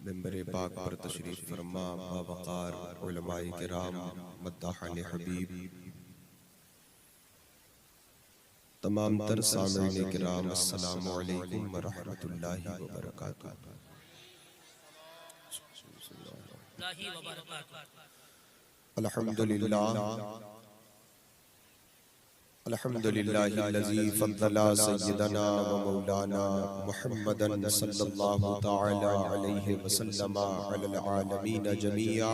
मिंबर पाक पर तशरीफ फरमा बावकार उलमाए किराम मद्दाहान हबीब तमाम तर सामीन किराम अस्सलामु अलैकुम व रहमतुल्लाहि व बरकातुहू। अल्हम्दुलिल्लाह अल्हम्दुलिल्लाहिल्लज़ी फ़द्दला सय्यदना व मौलाना मुहम्मदन सल्लल्लाहु तआला अलैहि वसल्लम अलल आलमीन जमीआ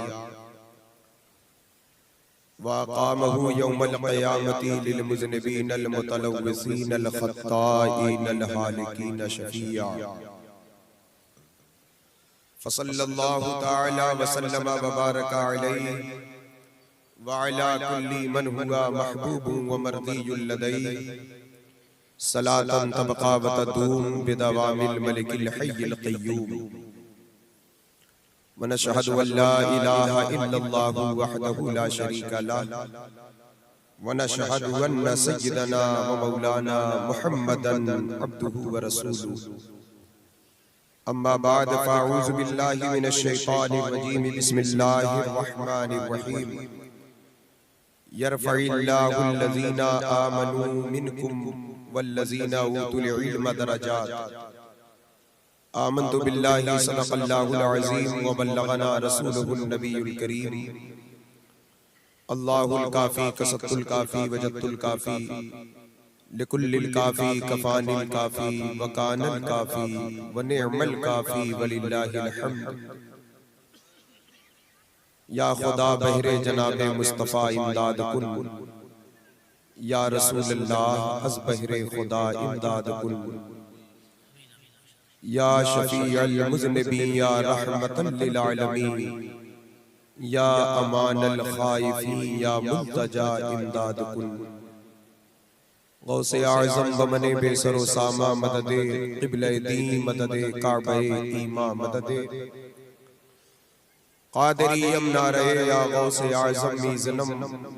व अक़ामहु यौमल क़ियामति लिल मुज़निबीनल मुतलव्विसीनल ख़त्ताईनल हालिकीन शफ़ीआ फ़सल्लल्लाहु तआला व सल्लम व बारक अलैहि वअला कुल्ली मन हुआ महबूबुन व मर्दियुल लदैहि सलातन तबक़ा व तदूम बिदवामिल मलिकिल हय्यिल क़य्यूम व नशहदु अल्ला इलाहा इल्लल्लाहु वहदहु ला शरीका लहु व नशहदु अन्न सय्यदना व मौलाना मुहम्मदन अब्दुहु व रसूलुहु। अम्मा बाद फ़अऊज़ु बिल्लाहि मिनश शैतानिर रजीम बिस्मिल्लाहिर रहमानिर रहीम। यरफ़इल्लाहुल्लज़ीना आमनू मिनकुम वल्लज़ीना ऊतुल इल्म दरजात। आमन्तु बिल्लाहि सदक़ल्लाहुल अज़ीम व बल्लगना रसूलुहुन नबियुल करीम। अल्लाहुल काफ़ी कसतुल काफ़ी वजदतुल काफ़ी लिकुल्लिल काफ़ी कफ़ानिल काफ़ी व कानल काफ़ी व निअमल काफ़ी वलिल्लाहिल हम्द। या खुदा बहरे जनाबे मुस्तफ़ा इमदाद कुन, या रसूलल्लाह अज़ बहरे खुदा इमदाद कुन, या शफ़ीअल मुज़निबीन या रहमतन लिल आलमीन, या अमानल ख़ाइफ़ीन या मुल्तजा इमदाद कुन। गौसे आज़म बमने बेसरो सामा मददे क़िबले दीन मददे काबे ईमा मददे क़ादिरी यमना रहे या गौसे आज़म मीज़नम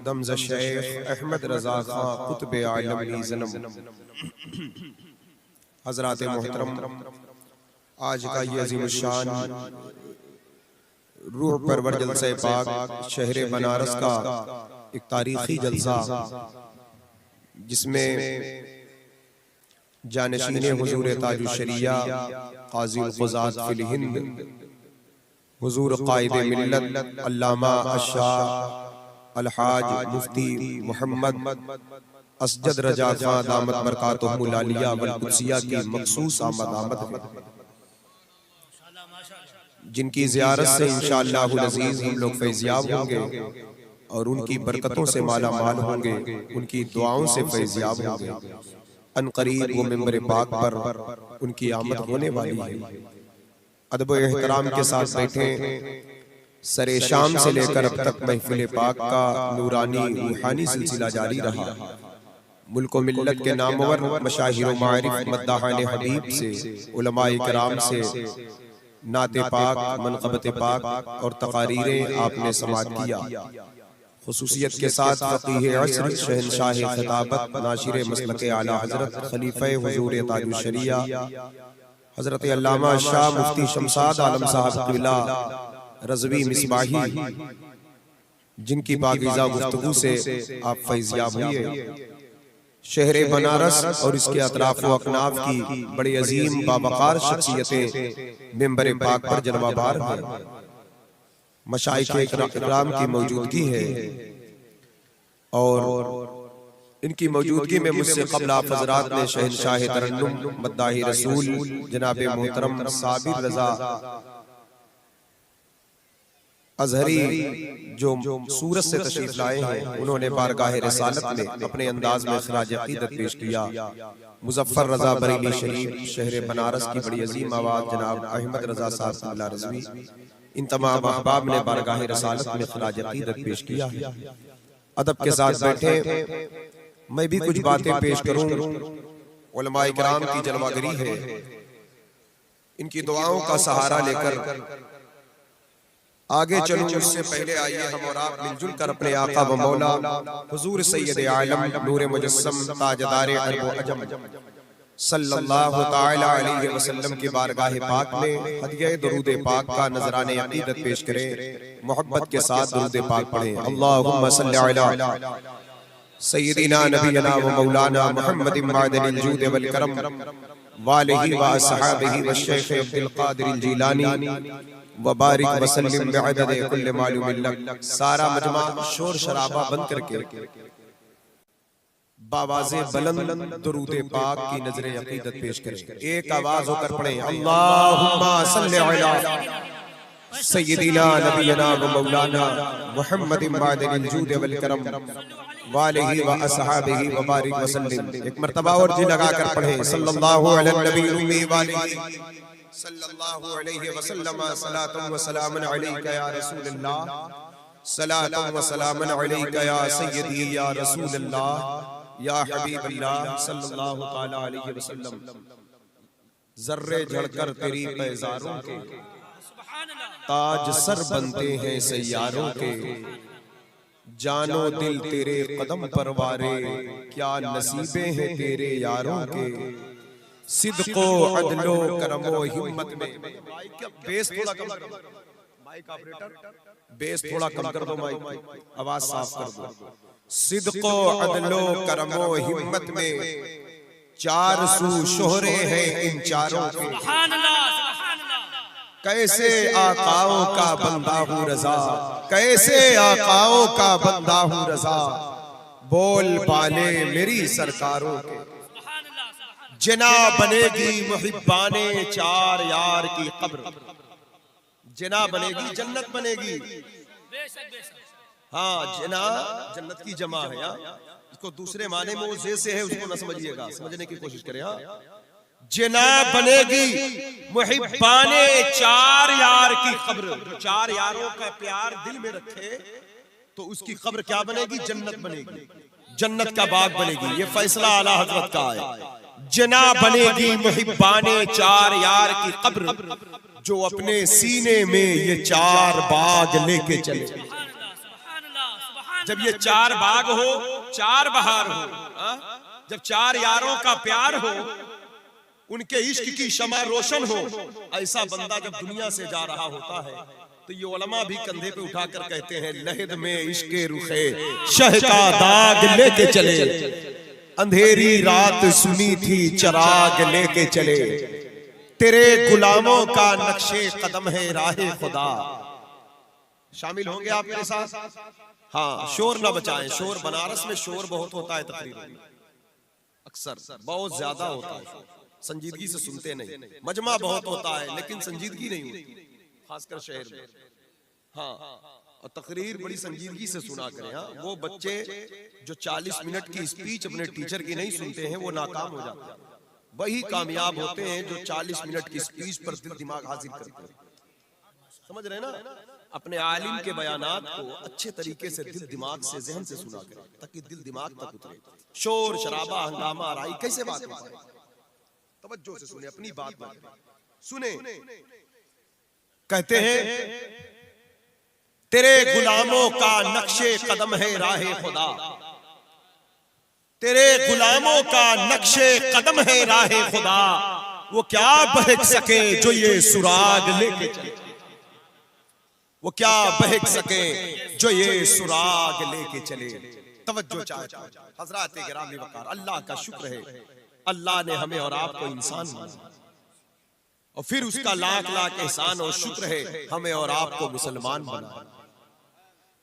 दमज़ शेख अहमद रज़ा खां कुतुब आलम मीज़नम। हज़रात मोहतरम, आज का ये अज़ीमुश्शान रूह परवर जलसा पाक शहर बनारस का एक तारीख़ी जलसा, जिसमें जानशीन हुज़ूर ताजुश शरिया क़ाज़ी क़ुज़ात फ़िल हिंद हुज़ूर क़ाइद मिल्लत अल्लामा अश-शाह अलहाज मुफ्ती मोहम्मद असजद रजा खां दामत बरकातुहुल आलिया वल कुद्सिया की मखसूस आमद है, जिनकी ज़ियारत से इंशाअल्लाहुल अज़ीज़ हम लोग फैज़याब होंगे और उनकी बरकतों से माला माल होंगे, उनकी दुआओं से फैज़याब होंगे। अनक़रीब वो मिंबर पाक पर उनकी आमद होने वाली है। अदब व एहतराम के साथ बैठे सरे शाम से लेकर अब तक महफिल पाक का नूरानी रूहानी सिलसिला जारी रहा। मुल्क व मिल्लत के नामवर मशाहिर व मारिफ मद्दाहान हबीब से, उलमाए किराम से नाते पाक, मनक़बत पाक और तक़ारीरें आपने समाअत किया। खुसूसियत के साथ फ़क़ीह अस्र, शहंशाह ख़िताबत, नाशिर मसलक आला हज़रत, खलीफ़े हुज़ूर ताजुश शरिया हज़रत अल्लामा शाह मुफ्ती शमसाद आलम साहब क़िबला रज़वी मिसबाही, जिनकी पाकीज़ा गुफ्तगू से आप फैज़याब हुए। शहर बनारस और इसके अतराफ़ व अकनाफ़ की बड़ी अजीम बावक़ार शख्सियतें मिंबर पाक पर जलवाबार हैं। मशाइख़ इकराम की मौजूदगी है और इनकी मौजूदगी में मुझसे क़ब्ल आप हज़रात ने शहंशाह तरन्नुम मद्दाही रसूल जनाबे मोहतरम साबिर रज़ा अज़हरी जो सूरत से तशरीफ लाए हैं, उन्होंने बारगाह रिसालत में अपने अंदाज में ख़िराज अक़ीदत पेश किया। मुज़फ़्फ़र रज़ा बरेली शरीफ शहर बनारस की बड़ी अजीम आवाज़ जनाब अहमद रज़ा साहब क़िबला रज़वी, इन तमाम अहबाब ने बारगाह रिसालत में ख़िराज अक़ीदत पेश किया है। अदब के साथ बैठे मैं भी कुछ बातें पेश करूं। उलमाए किराम की जलवागरी है, इनकी दुआओं का सहारा लेकर आगे चलूं। उससे पहले आइए हम और आप मिलजुल कर अपने आका व मौला हुजूर सैयद आलम नूर मुजस्सम ताजदार अरब व अजम सल्लल्लाहु ताला अलैहि वसल्लम की बारगाह पाक में हदिया दरूद पाक का नजराने अकीदत पेश करें। मोहब्बत के साथ दरूद पाक पढ़ें। अल्लाहुम्मा सल्लि अला सय्यिदिना नबियना व मौलाना मुहम्मदिन मअदनिल जूद वल करम वालिहि व अस्हाबिहि व शेख अब्दुल कादिर जिलानी व बारिक व सल्लिम बिअदद कुल्ल मालूम लक। सारा मजमा शोर शराबा बंद करके बावाज़े बुलंद दुरूद पाक की नजर अकीदत पेश करें। एक आवाज होकर पढ़ें। अल्लाहुम्मा सल्लि अला सय्यिदिना नबियना व मौलाना मुहम्मदिन मअदनिल जूद वल करम वालिहि व अस्हाबिहि व बारिक व सल्लिम। एक मर्तबा और जी लगाकर पढ़ें। सल्लल्लाहु अलैहि नबी उम्मी वालिहि सल्लल्लाहु अलैहि वसल्लम सलातुन व सलामुन अलैका या रसूलल्लाह सलातुन व सलामुन अलैका या सय्यदी या रसूलल्लाह या हबीबल्लाह सल्लल्लाहु ताला अलैहि वसल्लम। जर्रे झड़कर तेरी पैजारों के ताज सर बनते हैं सैयारों के। जानो दिल तेरे कदम पर वारे क्या नसीबे हैं तेरे यारों के। सिद्को अदलो करमो हिम्मत में बेस थोड़ा कम कर दो। माइक ऑपरेटर बेस थोड़ा कम कर दो। माइक आवाज साफ कर दो। सिद्को अदलो करमो हिम्मत में चार सू शोहरे हैं इन चारों के। कैसे आकाओं का बंदा हूँ रजा, कैसे आकाओं का बंदा हूँ रजा। बोल बाले मेरी सरकारों के। जना बनेगी मुहिब्बाने चार यार की कब्र। जना बनेगी जन्नत बनेगी। हाँ जना जन्नत की जमा है। इसको दूसरे माने में वो जैसे है उसको ना समझिएगा, समझने की कोशिश करें। हाँ जना बनेगी मुहिब्बाने चार यार की कब्र। जो चार यारों का प्यार दिल में रखे तो उसकी कब्र क्या बनेगी? जन्नत बनेगी, जन्नत का बाग बनेगी। ये फैसला आला हजरत का है। जना बनेगी मुहिब्बाने चार यार की कब्र जो अपने सीने में ये चार बाग लेके चले। जब ये चार बाग हो, चार बहार हो, जब चार यारों का प्यार हो, उनके इश्क की शमा रोशन हो, ऐसा बंदा जब दुनिया से जा रहा होता है तो ये उलमा भी कंधे पे उठाकर कहते हैं लहद में इश्के रुखे शह का दाग लेके चले। अंधेरी रात सुनी थी चराग लेके चले। तेरे गुलामों का नक्शे कदम है राहे खुदा। शामिल होंगे आप मेरे साथ? हाँ शोर ना बचाएं। शोर बनारस में शोर बहुत होता है, तकरीबन अक्सर बहुत ज्यादा होता है। संजीदगी से सुनते नहीं। मजमा बहुत होता है लेकिन संजीदगी नहीं होती, खासकर शहर में। हाँ और तकरीर बड़ी संजीदगी से सुना करें। हाँ वो बच्चे जो 40 मिनट की स्पीच अपने टीचर की नहीं सुनते हैं वो नाकाम हो जाते हैं। वही कामयाब होते हैं जो 40 मिनट की स्पीच पर दिल दिमाग हाजिर करते हैं। समझ रहे ना? अपने आलिम के बयानात को अच्छे तरीके से दिल दिमाग से जहन से सुना करें ताकि दिल दिमाग तक उतरे। शोर शराबा हंगामा राई कैसे बात हो पाए? तवज्जो से सुने, अपनी बात सुने। कहते हैं तेरे गुलामों का नक्शे कदम है राहे खुदा। तेरे गुलामों का नक्शे कदम है राहे खुदा। वो क्या बहक सके जो ये सुराग लेके चले। वो क्या बहक सके जो ये सुराग लेके चले। तवज्जो चाहता हूं हजरात गिरामी वकार, अल्लाह का शुक्र है अल्लाह ने हमें और आपको इंसान बनाया और फिर उसका लाख लाख एहसान और शुक्र है हमें और आपको मुसलमान बनाया।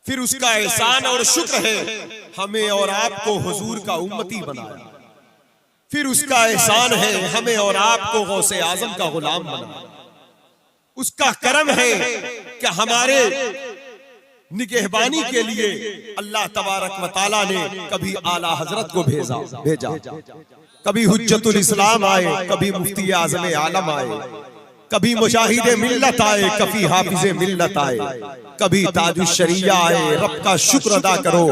फिर उसका एहसान और शुक्र है हमें और आपको हुजूर का उम्मती बनाया। फिर उसका एहसान है हमें और आपको गौसे आजम का गुलाम बनाया। उसका करम है कि हमारे निगहबानी के लिए अल्लाह तबारक व तआला ने कभी आला हजरत को भेजा, कभी हुज्जतुल इस्लाम आए, कभी मुफ्ती आज़म आलम आए, कभी मुजाहिदे मिल्लत आए, कभी हाफिजे मिल्लत आए, कभी ताजुश शरिया आए। रब का शुक्र अदा करो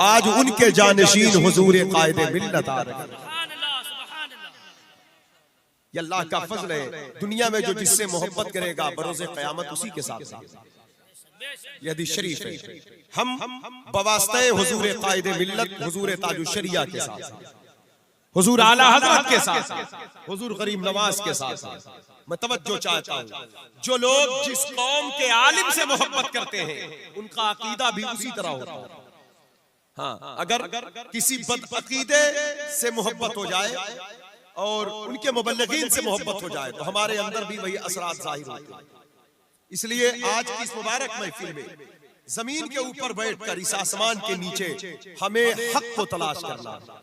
आज उनके जानशीन हुजूर कायदे मिल्लत आ रहे हैं। ये अल्लाह का फजल है। दुनिया में जो जिससे मोहब्बत करेगा बरोज़े क़यामत उसी के साथ ये हदीस शरीफ है। हम बवास्ते हुजूर कायदे मिल्लत हुजूर ताजुश शरिया के साथ हुजूर आला हजरत के साथ, हुजूर गरीब नवाज के साथ मैं तवज्जो चाहता हूँ। जो लोग जिस कौम के आलिम से मोहब्बत करते हैं उनका अकीदा भी उसी तरह होता है। हाँ, अगर किसी बदअकीदे से मोहब्बत हो जाए और उनके मुबल्लिगीन से मोहब्बत हो जाए तो हमारे अंदर भी वही असरात जाहिर होते हैं। इसलिए आज की इस मुबारक महफिल में जमीन के ऊपर बैठकर इस आसमान के नीचे हमें हक को तलाश करना है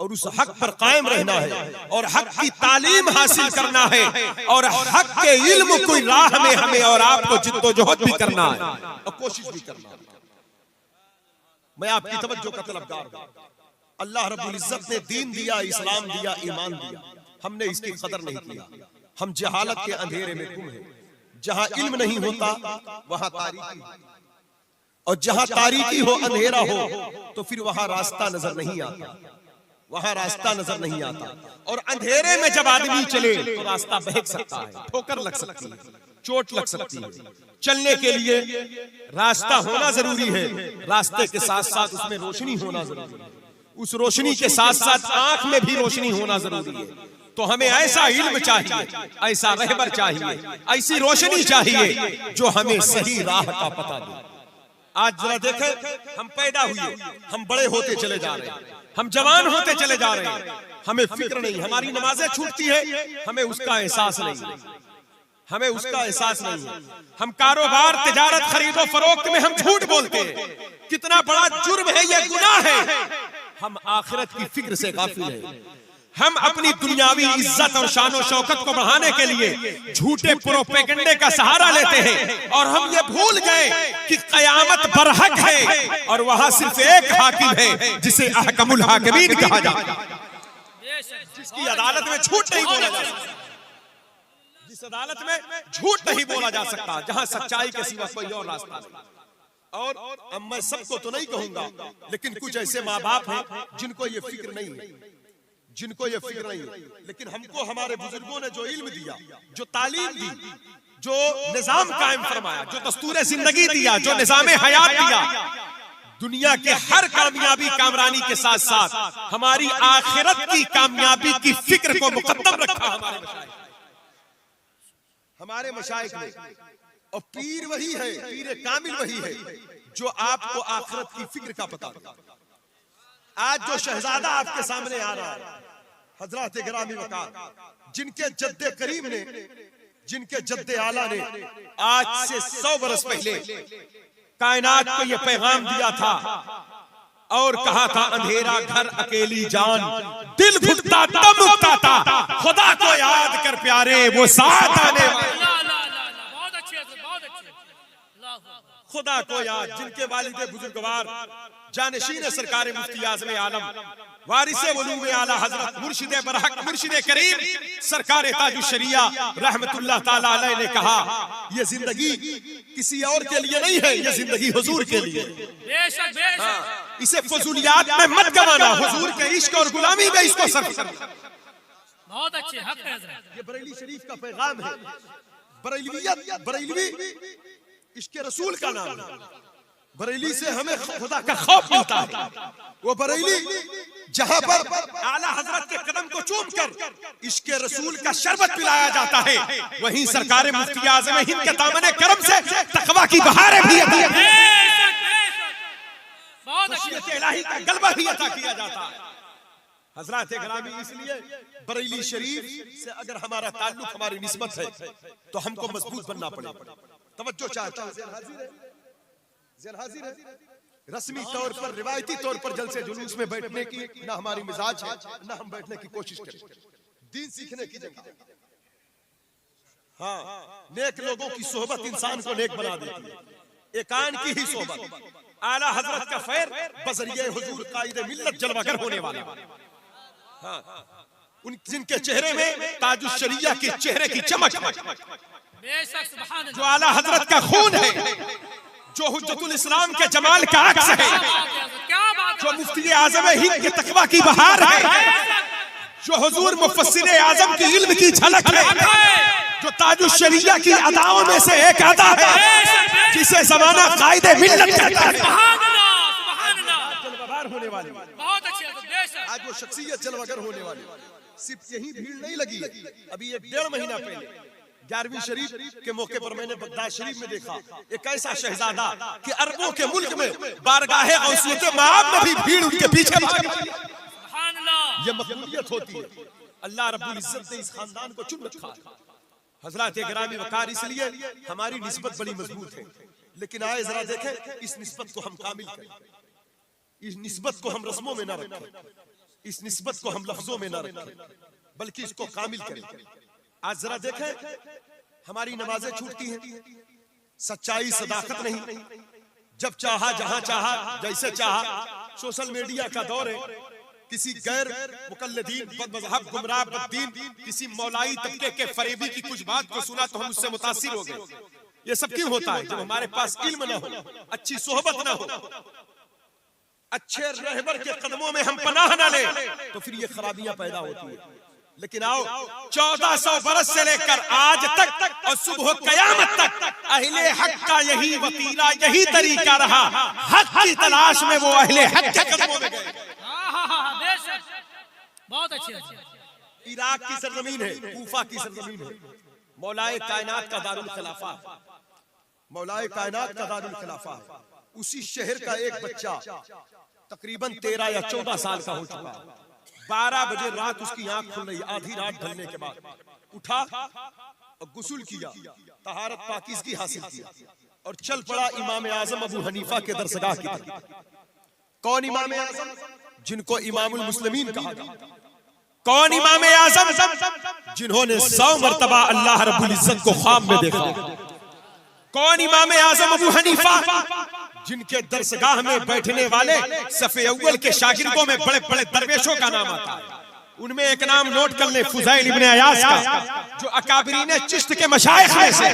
और उस हक पर कायम रहना है और हक की तालीम हासिल करना है और हक के इल्म की राह में हमें और आपको जिद्दोजहद भी करना है और कोशिश भी करना है। मैं आपकी तवज्जो का तलबगार हूं। अल्लाह रब्बुल इज्जत ने दीन दिया, इस्लाम दिया, ईमान दिया, हमने इसकी कदर नहीं किया। हम जहालत के अंधेरे में गुम हैं। जहां इल्म नहीं होता वहां तारीकी, और जहां तारीकी हो, अंधेरा हो, तो फिर वहां रास्ता नजर नहीं आता, वहां रास्ता नजर नहीं आता। और अंधेरे में जब आदमी चले तो रास्ता बहक सकता है, ठोकर लग सकती है, चोट लग सकती है। चलने के लिए रास्ता होना जरूरी है, रास्ते के साथ साथ उसमें रोशनी होना जरूरी है, उस रोशनी के साथ साथ आंख में भी रोशनी होना जरूरी है। तो हमें ऐसा इल्म चाहिए, ऐसा रहबर चाहिए, ऐसी रोशनी चाहिए जो हमें सही राह का पता दे। आज जरा देखें, हम पैदा हुए, हम बड़े होते चले जा रहे हैं, हम जवान होते चले जा रहे हैं, हमें फिक्र नहीं, हमारी नमाजें छूटती है, हमें उसका एहसास नहीं, हमें उसका एहसास नहीं है। हम कारोबार, तिजारत, खरीदो फरोख्त में हम झूठ बोलते हैं, कितना बड़ा जुर्म है, ये गुनाह है। हम आखिरत की फिक्र से गाफिल हैं। हम अपनी दुनियावी इज्जत और शानो शौकत को बढ़ाने के लिए झूठे प्रोपेगेंडे का सहारा लेते हैं और हम ये भूल गए कि कयामत बरहक है और वहां सिर्फ एक हाकिम है जिसे अहकमुल हाकिमीन कहा जाता है, जिसकी अदालत में झूठ नहीं बोला जा सकता, जिस अदालत में झूठ नहीं बोला जा सकता, जहां सच्चाई के सिवा कोई और रास्ता नहीं। और अब मैं सबको तो नहीं कहूंगा, लेकिन कुछ ऐसे माँ बाप हैं जिनको ये फिक्र नहीं है, जिनको ये फिक्र नहीं है। लेकिन हमको हमारे बुजुर्गों ने जो इल्म दिया, जो तालीम दी, जो निजाम कायम फरमाया, जो दस्तूर जिंदगी दिया, जो निजाम हयात दिया, दुनिया के हर कामयाबी कामरानी के साथ साथ हमारी आखिरत की कामयाबी की फिक्र को मुकद्दम रखा हमारे मशाइख ने। और पीर वही है, पीर कामिल वही है जो आपको आखिरत की फिक्र का पता दे। आज जो शहजादा आपके सामने आ रहा है, हजरत गिरामी वकार, जिनके जद्दे करीम ने, जिनके जद्दे आला ने आज से 100 बरस पहले कायनात को यह पैगाम दिया था और कहा था, अंधेरा घर अकेली जान, दिल घुटता दम उठता, खुदा को याद कर प्यारे वो साथ आने वाले। खुदा को याद, जिनके वालिदे बुजुर्गवार जानशीन सरकार मुफ्ती आज़म आलम वारिसे उलूम आला हजरत मुर्शिदे बरहक मुर्शिदे करीम सरकार ताजुश शरिया रहमतुल्लाह ताला अलैह ने कहा, ये जिंदगी किसी और के लिए नहीं है, ये जिंदगी हुजूर के लिए। बेशक बेशक, इसे फजूलियात में मत गंवाना, हुजूर के इश्क और गुलामी में इसको सर्फ करना। बहुत अच्छे हक है हजरत, ये बरेली शरीफ का पैगाम है। बरेलवियत, बरेलवी इश्क़ रसूल का नाम है। बरेली से हमें खुदा का खौफ मिलता है। वो बरेली जहां पर आला हजरत के कदम को चूम कर इश्क़ रसूल का शरबत पिलाया जाता है, वहीं सरकार मुफ्ती आज़म हिंद के दामने करम से तकवा की बहारें भी अता इलाही का गलबा भी अता किया जाता है। हजरत गिरामी, इसलिए बरेली शरीफ से अगर हमारा ताल्लुक, हमारी निस्बत है तो हमको मजबूत बनना पड़ेगा। तवज्जो चाहता हूं, ज़हन हाजिर है। रस्मी तौर पर, रिवायती तौर पर जलसे जुलूस में बैठने की ना हमारी मिजाज है, ना हम बैठने की कोशिश करें। दीन सीखने की जगह, हाँ, नेक लोगों की सोहबत इंसान को नेक बना देती है। एकान की ही सोहबत, आला हजरत का फैर बजरिए हुजूर कायदे मिल्लत जलवागर होने वाला, हाँ, उन जिनके चेहरे में ताजुश शरिया के चेहरे की चमक, जो आला हजरत का खून है, जो हुज्जतुल इस्लाम के जमाल का अक्स है, जो मुफ्ती आज़म हिंद के तकवा की बहार है, जो हुजूर मुफस्सिर आज़म की इल्म की झलक है, जो ताजुश शरिया की अदाओं में से एक अदा है जिसे ज़माना कायदे मिल्लत कहता है। होने वाली, बहुत अच्छी, आज वो शख्सियत जलवागर होने वाली। सिर्फ यही भीड़ नहीं लगी, अभी 1.5 महीना पहले 11वीं शरीफ के मौके पर मैंने बगदाद शरीफ में देखा एक ऐसा शहजादा कि अरबों के मुल्क में बारगाहे गौसियत मआब में भी भीड़ उनके पीछे भागी। सुभान अल्लाह। ये मकबूलियत होती है, अल्लाह रब्बुल इज्जत ने इस खानदान को चुन रखा है। हजरत गिरामी वकार, इसलिए हमारी निस्बत बड़ी मजबूत है, लेकिन आए जरा देखें इस निस्बत को हम कामिल करें, इस निस्बत को हम रस्मों में न रखें, इस निस्बत को हम लफ्जों में न रखें, बल्कि इसको कामिल करें। आज जरा देखें हमारी नमाजें छूटती हैं, सच्चाई सदाकत नहीं, जब चाहा जहां चाहा जैसे चाहा। सोशल मीडिया का दौर है, किसी गैर मुकल्लिदीन बदमज़हब गुमराह बद्दीन किसी मौलाई तबके के फरेबी की कुछ बात को सुना तो हम उससे मुतासिर हो गए। ये सब क्यों होता है? जब हमारे पास इल्म ना हो, अच्छी सोहबत ना हो, अच्छे रहबर के कदमों में हम पनाह ना ले, तो फिर ये खराबियां पैदा होती है। लेकिन आओ 1400 बरस से लेकर आज तक और सुबह कयामत तक अहले हक का यही वतीरा, यही तरीका रहा। हक की तलाश में वो अहले हक के कदमों में गए। बहुत अच्छे। इराक की सरजमीन है, कूफा की सरजमीन है, मौलाए कायनात का दारुल खिलाफा, मौलाए कायनात का दारुल खिलाफा है। उसी शहर का एक बच्चा तकरीबन 13 या 14 साल का हो चुका, 12 बजे रात उसकी आंख खुल रही, आधी रात ढलने के बाद उठा और गुस्ल किया, तहारत पाकीज़गी हासिल किया और चल पड़ा इमाम आजम अबू हनीफा के दरसगाह की तरफ। कौन इमाम आजम? जिनको इमामुल मुस्लिमीन कहा गया। कौन इमाम आजम? जिन्होंने 100 मरतबा अल्लाह रब्बुल इज्जत को ख्वाब में देखा। कौन इमाम आजम अबू हनीफा? जिनके दरसगाह में बैठने वाले सफ़े अव्वल के शागिर्दों में बड़े बड़े दरवेशों का नाम आता है। उनमें एक नाम नोट कर ले, फुज़ैल इब्न अयाज का, जो अकाबरीन चिश्त के मशाइख में से।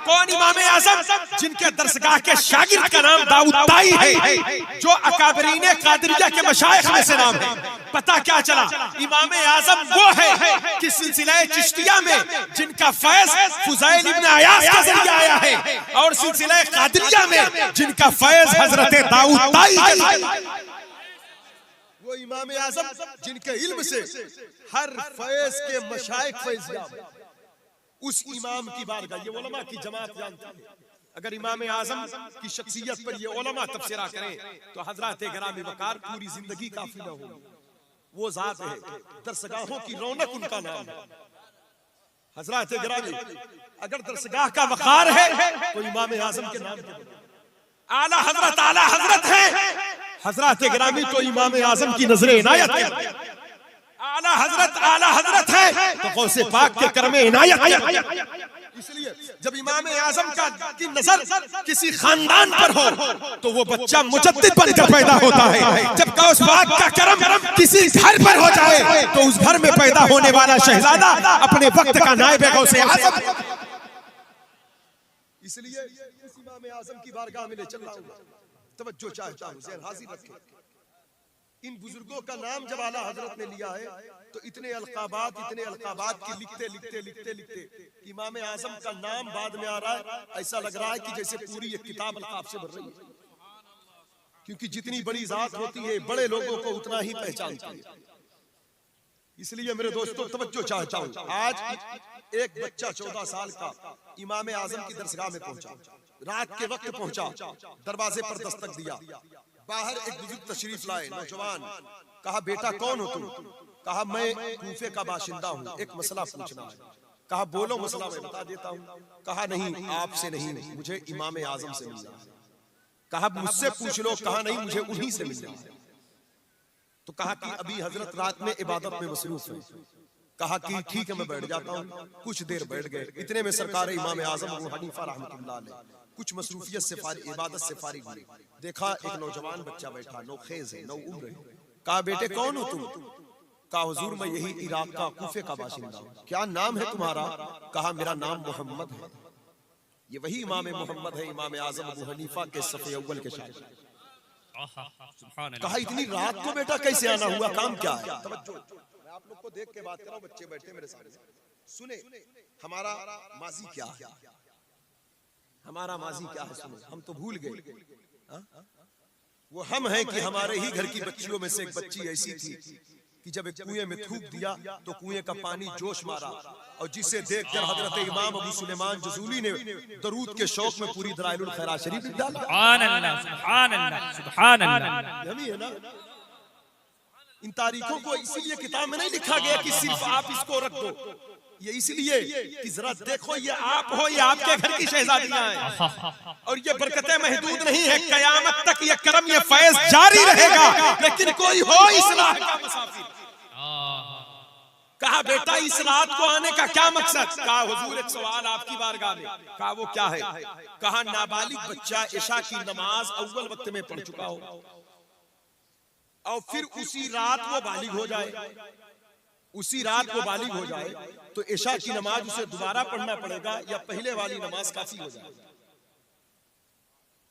कौन इमाम आजम? जिनके दरसगाह के शागिर्द का नाम दाऊद ताई है, जो अकाबरीन कादरिया के मशाइख में से नाम है। पता क्या चला? इमाम आजम वो है कि सिलसिला चिश्तिया में जिनका फैज फुज़ैल इब्न अयाज के जरिए आया है, और सिलसिला कादरिया में जिनका फैज हजरत दाऊद ताई है। वो इमाम आजम जिनके इल्म से हर फैज के मशाइख फैज़याब, उस इमाम की बारगाह, ये उलमा की जमात जानती है। अगर इमाम आजम की शख्सियत पर ये उलमा तबसरा करें तो हजरत गिरामी वकार पूरी जिंदगी काफी न होगी। वो जात है, दरसगाहों की रौनक उनका नाम है। हजरत गिरामी अगर दरसगाह का वकार है तो इमाम आजम के नाम के आला हजरत है। हजरत गिरामी तो इमाम आजम की नजर इनायत है। आला हजरत है तो गौसे पाक के करमे इनायत है। इसलिए जब इमाम आजम की नजर किसी खानदान पर हो तो वो बच्चा मुजद्दिद बनकर पैदा होता है। जब गौस पाक का करम किसी घर पर हो जाए तो उस घर में पैदा होने वाला शहजादा अपने वक्त का नायब गौसे आजम। इसलिए इस इमाम आजम की बारगाह में ले चल रहा हूं, तवज्जो चाहता हूं, ज़हन हाजिर रखें। इन बुजुर्गों का नाम जब आला हजरत ने लिया है तो इतने अलकाबात की लिखते इमाम आजम का नाम बाद में आ रहा है। ऐसा लग रहा है कि जैसे पूरी एक किताब अलकाब से भर रही है, क्योंकि जितनी बड़ी जात होती है बड़े लोगों को उतना ही पहचानती है। इसलिए मेरे दोस्तों तवज्जो चाहता हूं, आज एक बच्चा 14 साल का इमाम आजम की दरसगाह में पहुंचा, रात के वक्त पहुंचा, दरवाजे पर दस्तक दिया। बाहर एक बुजुर्ग तशरीफ लाए, नौजवान। कहा बेटा कौन हो तुम? कहा मैं कूफे का बाशिंदा हूँ, एक मसला पूछना है। कहा बोलो मसला मैं बता देता हूँ। कहा नहीं आपसे नहीं, मुझे इमाम आजम से मिलना है। कहा मुझसे पूछ लो। कहा नहीं मुझे उन्हीं से मिलना है। तो कहा कि अभी हजरत रात में इबादत में मसरूफ है। कहा कि ठीक है मैं बैठ जाता हूँ। कुछ देर बैठ गए, इतने में सरकार इमाम आजम अबू हनीफा रहमतुल्लाह अलैह कुछ मसरूफियत से इबादत से फारिग हुए। देखा एक नौजवान बच्चा बैठा, नौखेज है, नौ उम्र है। कहा बेटे कौन हो तुम? कहा हुजूर मैं यही इराक का कूफे का बाशिंदा हूँ। क्या नाम है तुम्हारा? कहा मेरा नाम मोहम्मद है। ये वही इमाम मोहम्मद है, इमाम आजम अबू हनीफा के सफ़े अव्वल के शागिर्द। कहा इतनी रात को बेटा कैसे आना हुआ, काम क्या है? तवज्जो, मैं आप लोग को देख के बात कर रहा हूं, बच्चे बैठे मेरे सामने, सुने हमारा माजी क्या है, हमारा माजी क्या है सुनो। हम तो भूल गए। वो हम हैं कि हमारे ही घर की बच्चियों में से एक बच्ची ऐसी थी कि जब एक कुएं में थूक दिया तो कुएं का पानी जोश मारा, और जिसे देखकर हजरत इमाम अबू सुलेमान जज़ूली ने दरूद के शौक में पूरी दलाइलुल खैरात शरीफ लिख डाला। सुभान अल्लाह, सुभान अल्लाह, सुभान अल्लाह। यही है ना, इन तारीखों को इसीलिए किताब में नहीं लिखा गया कि सिर्फ आप इसको रख दो, ये इसलिए कि जरा देखो ये आप हो, ये आपके घर की शहजादियां हैं, और ये बरकतें महदूद नहीं है, कयामत तक ये करम, ये फैज जारी रहेगा। लेकिन कोई हो इस्लाह का मुसाफिर। कहा बेटा इस रात को आने का क्या मकसद? कहा हुजूर एक सवाल आपकी बारगाह में। कहा वो क्या है? कहा नाबालिग बच्चा इशा की नमाज अव्वल वक्त में पढ़ चुका हो और फिर उसी रात वो बालिग हो जाए, उसी रात वो बालिग हो जाए तो इशा की नमाज उसे दोबारा पढ़ना पड़ेगा या पहले वाली नमाज काफी हो जाए?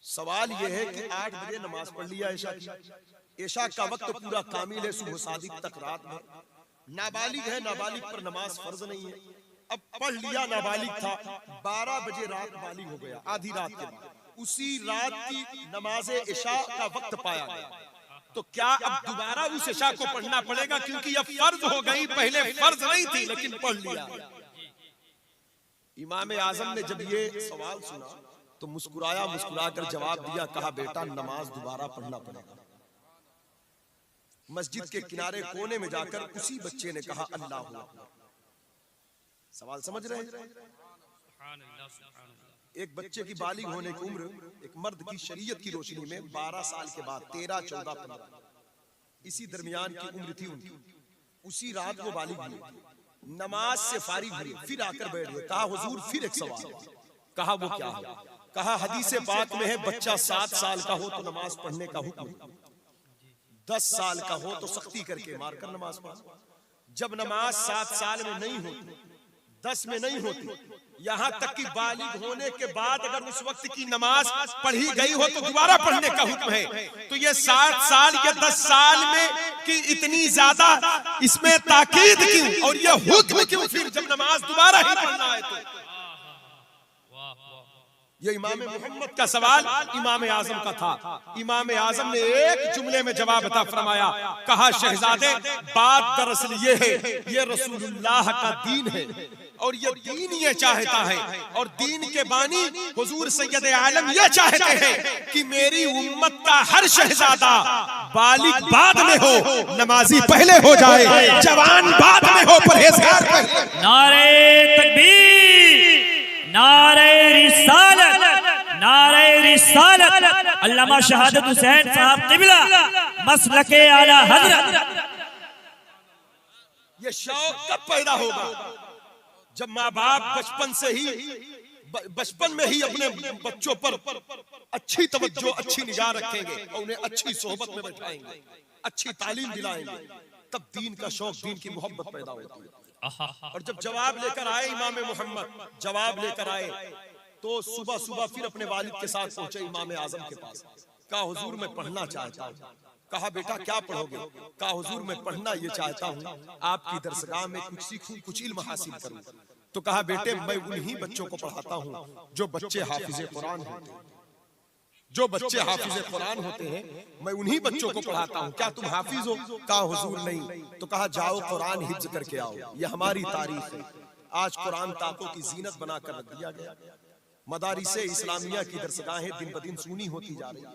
सवाल यह है कि 8 बजे नमाज पढ़ लिया इशा की, इशा का वक्त पूरा कामिल है, सुबह सादिक तक रात भर, नाबालिग है, नाबालिग पर नमाज फर्ज नहीं है, अब पढ़ लिया, नाबालिग था, 12 बजे रात बालिग हो गया, आधी रात के बाद उसी रात की नमाज इशा का वक्त पाया गया, तो क्या अब दोबारा उस इशा को पढ़ना पड़ेगा? क्योंकि अब फर्ज हो गई, पहले फर्ज नहीं थी लेकिन पढ़ लिया। इमाम आजम ने जब ये सवाल सुना तो मुस्कुराया, मुस्कुराकर जवाब दिया, कहा बेटा नमाज दोबारा पढ़ना पड़ेगा। मस्जिद के किनारे कोने में जाकर उसी बच्चे ने कहा अल्लाह हू अकबर। सवाल समझ रहे हैं? एक बच्चे की बालिग होने की उम्र एक मर्द की शरीयत की रोशनी में 12 साल के बाद 13, 14, 15 इसी दरमियान की उम्र थी उनकी। उसी रात वो बालिग हुई, नमाज से फारिग हुई, फिर आकर बैठ गए। कहा हुजूर फिर एक सवाल। कहा वो क्या है? कहा हदीस पाक में है बच्चा 7 साल का हो तो नमाज पढ़ने का हुक्म, 10 साल का हो तो सख्ती करके मारकर नमाज पढ़ो। जब नमाज 7 साल में नहीं होती, 10 में नहीं होती, यहाँ तक कि बालिग होने के बाद अगर उस वक्त की नमाज पढ़ी गई हो तो दोबारा पढ़ने का हुक्म है, तो ये 7 साल या 10 साल में कि इतनी ज्यादा इसमें ताकीद क्यों और ये हुक्म क्यों फिर जब नमाज दोबारा ही पढ़ना है? तो ये इमाम मोहम्मद का सवाल इमाम आजम का था। इमाम आजम ने एक जुमले में जवाब अता फरमाया, कहा शहजादे बात दरअसल ये है, ये रसूलुल्लाह का दीन है और ये दीन ये चाहता है, और दीन के बानी हुजूर सैयद आलम ये चाहते हैं कि मेरी उम्मत का हर शहजादा बालिग बाद में हो, नमाजी पहले हो जाए, जवान बाद में हो, परहेजगार पहले। नारे तकबीर, नारे रिसालत, नारे रिसालत, अल्लामा शहादत हुसैन साहब क़िबला मसलके आला हज़रत। ये शौक कब पैदा होगा? जब माँ बाप बचपन में ही अपने बच्चों पर अच्छी तवज्जो, अच्छी निगाह रखेंगे और उन्हें अच्छी सोहबत में बैठाएंगे, अच्छी तालीम दिलाएंगे, तब दीन का शौक, दीन की मोहब्बत पैदा होती है। और जब जवाब लेकर आए इमाम मोहम्मद, जवाब लेकर आए तो सुबह सुबह फिर अपने वालिद के साथ पहुंचे इमाम आजम के पास। कहा हुजूर मैं पढ़ना चाहता हूँ। कहा बेटा क्या पढ़ोगे? कहा हुजूर मैं पढ़ना ये चाहता हूँ आपकी दरसगाह में कुछ सीखूं, कुछ इल्म हासिल करूं। तो कहा बेटे मैं उन्हीं बच्चों को पढ़ाता हूँ जो बच्चे हाफिज कुरान होते हैं, जो बच्चे हाफिज कुरान होते हैं, मैं उन्हीं बच्चों को पढ़ाता हूँ। क्या तुम हाफिज हो? कहा हुजूर नहीं। तो कहा जाओ कुरान हिफ्ज करके आओ, ये हमारी तारीख है। आज कुरान ताकों की जीनत बनाकर रख दिया गया। मदारिसे इस्लामिया की दरसगाहें दिन ब दिन सूनी होती जा रही है,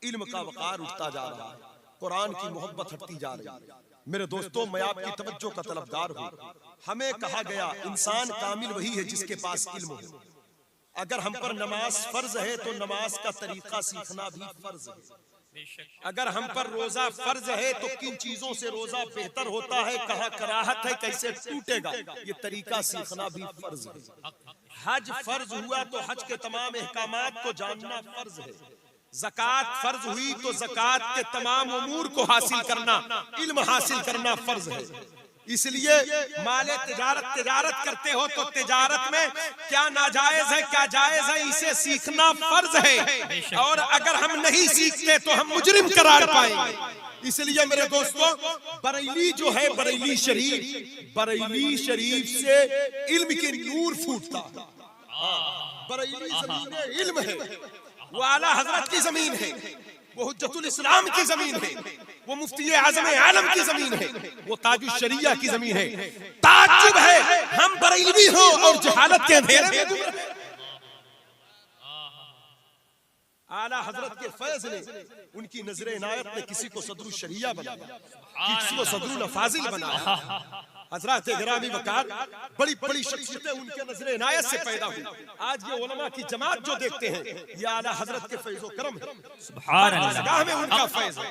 इल्म का वकार उठता जा रहा है, कुरान की मोहब्बत हटती जा रही है। मेरे दोस्तों मैं आपकी तवज्जो का तलबगार हूँ। हमें कहा गया इंसान कामिल वही है जिसके पास इल्म हो। अगर हम पर नमाज फर्ज है तो नमाज का तरीका सीखना भी फर्ज है। अगर हम पर रोजा फर्ज है तो किन चीजों से रोजा बेहतर होता है, कहाँ कराहत है, कैसे टूटेगा, ये तरीका सीखना भी फर्ज है। हज फर्ज हुआ तो हज के तमाम अहकामात को जानना फर्ज है। ज़कात फर्ज हुई तो ज़कात के तमाम उमूर को हासिल करना, इल्म हासिल करना फर्ज है। इसलिए माले तिजारत करते हो तो तिजारत में क्या नाजायज है, क्या जायज है, इसे सीखना फर्ज है। और अगर हम नहीं सीखते तो हम मुजरिम करार पाएंगे। इसलिए मेरे दोस्तों बरेली जो है, बरेली शरीफ से इल्म के नूर फूटता। बरेली ज़मीन इल्म है, वो आला हजरत की जमीन है। वो हुज्जतुल इस्लाम की जमीन है, वो मुफ्ती आज़म आलम की जमीन है, वो ताजुश शरिया की जमीन है। ताज्जुब है हम बरेलवी हो और जहालत के अंधेरे में गुम रहे। आला हजरत के फैज ने, उनकी नजर इनायत ने किसी को सदरुल शरिया बनाया, किसी को सदरुल अफाजिल बनाया। हजरत गिरामी वकार बड़ी बड़ी शख्सियतें उनके नजर इनायत से पैदा हुई। आज ये उलमा की जमात जो देखते हैं, ये आला हजरत के फैज़ो करम है। सुभान अल्लाह। दरसगाह में उनका फैज है,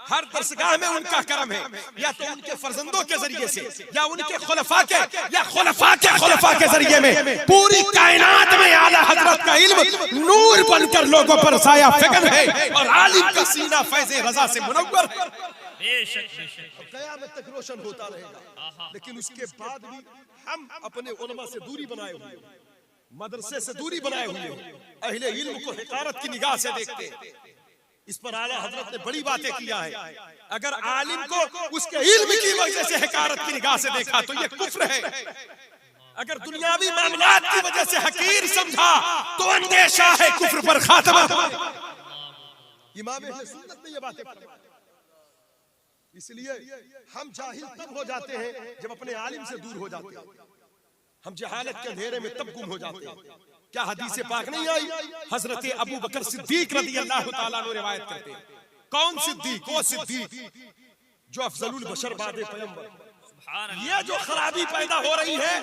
हर दरसगाह में उनका करम है, या तो उनके फर्जंदों के जरिए से, या उनके खुलफा के, या खुलफा के जरिए में पूरी कायनात में आला हजरत का इल्म नूर बनकर लोगों पर साया फेंकन है, और आलिम का सीना फैज़े रज़ा से मुनव्वर है। क़यामत तक रोशन होता रहेगा। लेकिन उसके बाद भी हम अपने उलमा से दूरी बनाए हुए, मदरसे से दूरी बनाए हुए, अहले इल्म को हिकारत की निगाह से देखते हैं। इस पर आला हजरत ने बड़ी बातें किया है। अगर आलिम को उसके इल्म की वजह से हिकारत की निगाह से देखा तो ये कुफ्र है। अगर दुनियावी मामलात की वजह से हकीर समझा तो अंदेशा है कुफ्र पर खात्मा। इमाम अहले सुन्नत ने ये बातें फरमाई। इसलिए हम जाहिल तब हो जाते हैं जब अपने आलिम से दूर हो जाते हैं। हम जहालत के अंधेरे में तब गुम हो जाते हैं। क्या हदीस पाक नहीं आई? हजरत अबू बकर सिद्दीक रज़ी अल्लाह तआला अन्हु रिवायत करते हैं। कौन सिद्दीक? वो सिद्दीक जो अफजलुल बशर बादे पैगंबर। ये जो खराबी पैदा हो रही है,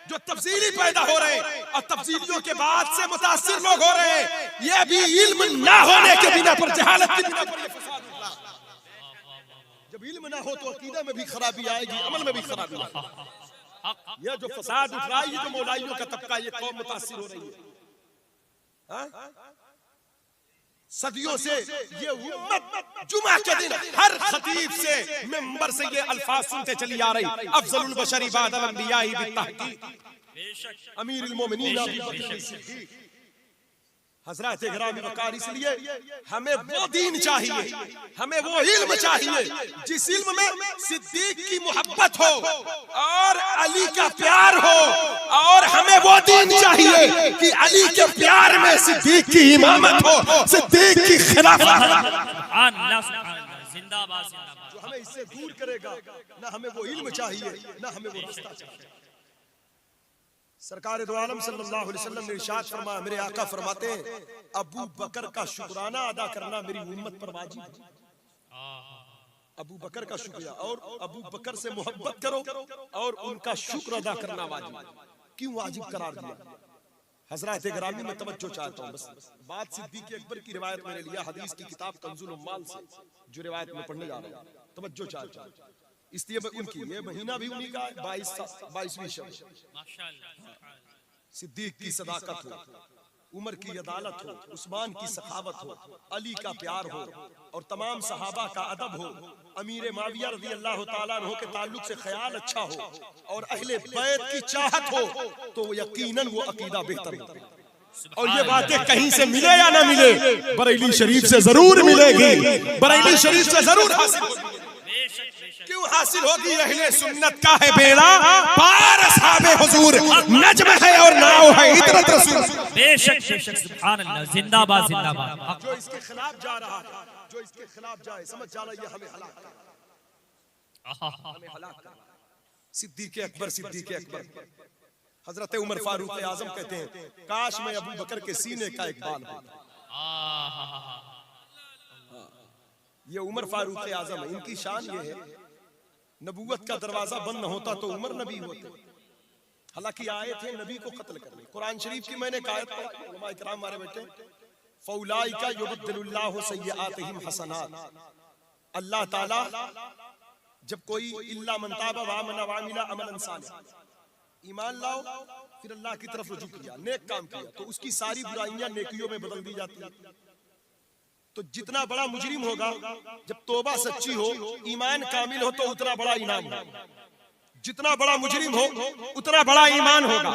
जो तब्दीली पैदा हो रहे हैं, और तब्दीलियों के बाद से मुतासिर लोग हो रहे हैं, ये भी इल्म ना होने के बिना पर, जहालत की बिना पर ये फसाद उठा। जब इल्म ना हो तो अकीदा में भी खराबी आएगी, अमल में भी खराबी आएगी। यह जो फसाद उठ रहा है, ये जो मौलाइयों का तबका, ये कौम मुतासिर हो रही है। सदियों से ये उम्मत जुमा के दिन हर खतीब से, मिंबर से ये अल्फाज सुनते चली आ रही, अफजलुल बशरी बादल अंबिया बित्तहकीक अमीरुल मोमिनीन अबू बकर सिद्दीक। हजरत गिरामी वकार, इसलिए हमें वो दीन चाहिए, हमें वो इल्म चाहिए जिस इल्म में सिद्दीक की मोहब्बत हो और अली का प्यार हो, और हमें वो दीन चाहिए कि अली के प्यार में सिद्दीक की इमामत हो, सिद्दीक की खिलाफत। जिंदाबाद। जो हमें इससे दूर करेगा, ना हमें वो इल्म चाहिए, ना हमें वो रास्ता चाहिए। सरकार दो आलम सल्लल्लाहु अलैहि वसल्लम ने इरशाद फरमाया, मेरे आका फरमाते हैं, अबू बकर का शुक्राना अदा करना मेरी उम्मत पर वाजिब है। अबू बकर का शुक्रिया और अबू बकर से मोहब्बत करो और उनका शुक्र अदा करना वाजिब। क्यों वाजिब करार दिया? हजरत गिरामी में तवज्जो चाहता हूँ, बस बात सिद्दीक अकबर की रिवायत मैंने लिया, हदीस की किताब कंजुल उम्माल से जो रिवायत में पढ़ने जा रहा हूँ, तवज्जो चाहता हूँ। इसलिए उनकी ये महीना भी उन्हीं का 22वीं शब। सिद्दीक की सदाकत हो, उमर की अदालत हो, उस्मान की सखावत हो, अली का प्यार हो, और तमाम सहाबा का अदब हो, अमीर माविया रज़ी अल्लाह तआला अन्हु के ताल्लुक से ख्याल अच्छा हो, और अहले बैत की चाहत हो, तो यकीनन वो अकीदा बेहतर हो। और ये बातें कहीं से मिले या ना मिले, बरेली शरीफ से जरूर मिलेगी, बरेली शरीफ से जरूर हासिल होगी। क्यों हासिल होगी? अहले सुन्नत का है बेड़ा पार, असहाबे हुजूर नज्म है और नाव है इतरत रसूल। बेशक बेशक, सुभान अल्लाह, जिंदाबाद जिंदाबाद। जो इसके खिलाफ जा रहा है, जो इसके खिलाफ जाए, समझ जा रहा है हमें हलाक करना, हमें हलाक करना। सिद्दीक अकबर, सिद्दीक अकबर, हजरत उमर फारूक आजम कहते हैं, काश मैं अबू बकर के सीने का एक बाल होता। ये उमर फारूक आजम है, इनकी शान ये है, नबूवत का दरवाजा बंद न होता तो उमर नबी होते। हालांकि आए थे नबी को कत्ल करने। कुरान शरीफ की मैंने एक आयत पढ़ी, उलमा इकराम हमारे बैठे, फौलाइका युबद्दिलुल्लाहु सय्यआतिहिम हसनात। अल्लाह ताला जब कोई इल्ला मन ताबा व आमना व अमिला अमलन सालिह, ईमान लाओ फिर अल्लाह की तरफ रुजू किया, नेक काम किया, तो उसकी सारी बुराइयां नेकियों में बदल दी जाती है। तो जितना बड़ा मुजरिम होगा, जब तौबा सच्ची हो, ईमान कामिल हो, तो उतना बड़ा इनाम होगा। जितना बड़ा मुजरिम हो उतना बड़ा ईमान होगा।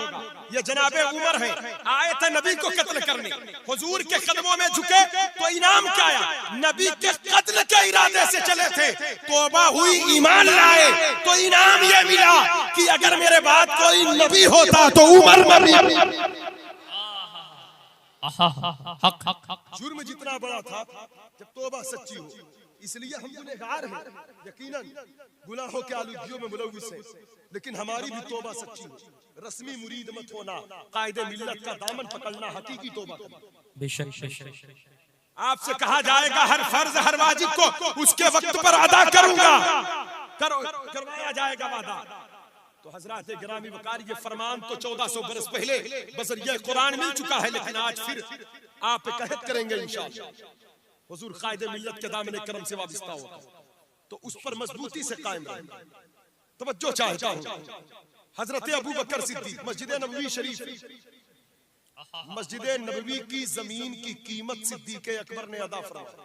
ये जनाबे उमर है, आए थे नबी को कत्ल करने, हुजूर के कदमों में झुके, तो इनाम क्या आया? नबी के कत्ल के इरादे से चले थे, तौबा हुई, ईमान लाए, तो इनाम ये मिला कि अगर मेरे बाद कोई नबी होता तो उमर नबी। हक हक हक जुर्म जितना बड़ा था जब तौबा सच्ची हो, इसलिए हम गुनहगार हैं, यकीनन गुनाहों के आलूगियों में मुलव्विस हैं, लेकिन हमारी भी तौबा सच्ची हो। रस्मी मुरीद मत होना, कायदे मिल्लत का दामन पकड़ना, हकीकी तौबा करना। बेशक बेशक आपसे कहा जाएगा हर फर्ज हर वाजिब को उसके वक्त पर अदा करूंगा, करवाया जाएगा वादा। तो हजरत गिरामी वकार ये फरमान तो 1400 बरस पहले बजरिया कुरान मिल चुका है, लेकिन आज फिर आप कहत करेंगे इंशाअल्लाह। हुजूर कायदे मिल्लत के दामन करम से वाबस्ता होगा तो उस पर मजबूती से कायम रहें। तवज्जो चाहता हूं, हजरत अबू बकर सिद्दीक मस्जिद नबवी शरीफ, मस्जिद नबवी की जमीन की कीमत सिद्दीक अकबर ने अदा फरमाई।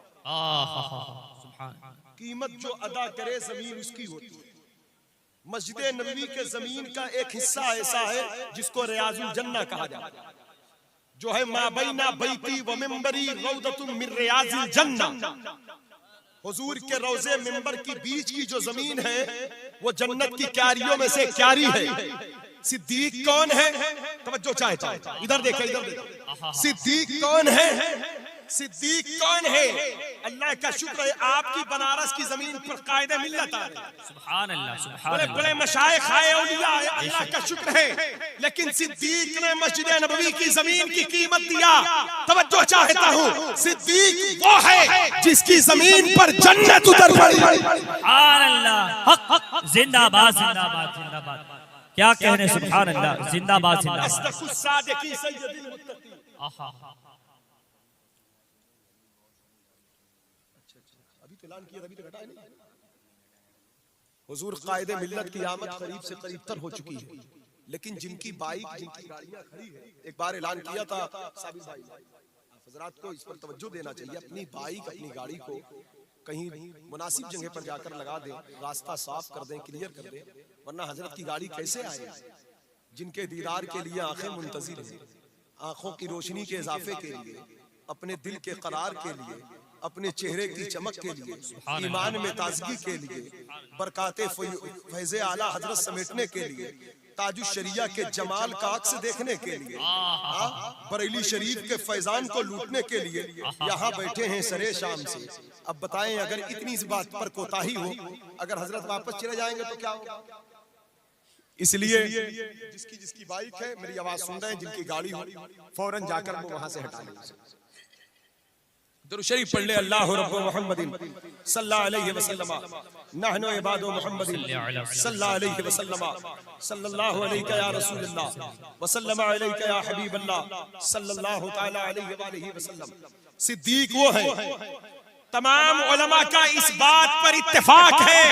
कीमत जो अदा करे जमीन उसकी होती है। मस्जिद नबवी के जमीन का एक हिस्सा ऐसा है जिसको रियाजुल जन्ना कहा जाता है, जो है माबैना बैती व मिंबरी रौदतुम मिन रियाजिल जन्ना। हुजूर के रोजे मिंबर की बीच की जो जमीन है वो जन्नत की क्यारियों में से क्यारी है। सिद्दीक कौन है? तवज्जो चाहता है, इधर देखें, इधर देखें। सिद्दीक कौन है? सिद्दीक कौन है? अल्लाह का शुक्र है आपकी बनारस की जमीन पर कायदे मिल्लत आ रही है। सुभान अल्लाह सुभान बड़े बड़े मशाइख आए, औलिया आए, अल्लाह का शुक्र है। लेकिन सिद्दीक ने मस्जिद नबवी की जमीन की कीमत दिया। तवज्जो चाहता हूँ, सिद्दीक वो है जिसकी जमीन पर जन्नत उतर पड़ी। सुभान अल्लाह, हक हक, जिंदाबाद जिंदाबाद जिंदाबाद। क्या कहने, सुभान अल्लाह, जिंदाबाद जिंदाबाद। ऐलान किया अभी तक हटाया नहीं। हुजूर कायदे मिल्लत की आमद करीब से करीब तर हो चुकी है, लेकिन जिनकी बाइक जिनकी गाड़ियां खड़ी है, एक बार ऐलान किया था साबिर भाई, आप हजरात को इस पर तवज्जो देना चाहिए। अपनी बाइक अपनी गाड़ी को कहीं मुनासिब जगह पर जाकर लगा दें, रास्ता साफ कर दें, क्लियर कर दें, वरना हजरत की गाड़ी कैसे आए? जिनके दीदार के लिए आंखें मुंतजिर हैं, आंखों की रोशनी के इजाफे के लिए, अपने दिल के करार के लिए, अपने चेहरे की चमक के लिए, ईमान में ताजगी के लिए, बरकाते फैज़े आला हजरत समेटने के लिए, ताजुश शरिया के जमाल का अक्स देखने के लिए, बरेली शरीफ के फैजान को लूटने के लिए यहाँ बैठे हैं सरे शाम से। अब बताएं, अगर इतनी इस बात पर कोताही हो, अगर हजरत वापस चले जाएंगे तो क्या होगा? इसलिए जिसकी जिसकी बाइक है, मेरी आवाज सुन रहे हैं, जिनकी गाड़ी हो, फौरन जाकर वो वहां से हटा लें। दुरूद शरीफ पढ़ ले, अल्लाह रब्बु मुहम्मदिन सल्लल्लाहु अलैहि वसल्लम, नहनु इबादु मुहम्मदिन सल्लल्लाहु अलैहि वसल्लम, सल्लल्लाहु अलैका या रसूलल्लाह व सल्लम अलैका या हबीबल्लाह सल्लल्लाहु तआला अलैहि वसल्लम। सिद्दीक वो है, तमाम उलमा का इस बात पर इत्तेफाक है,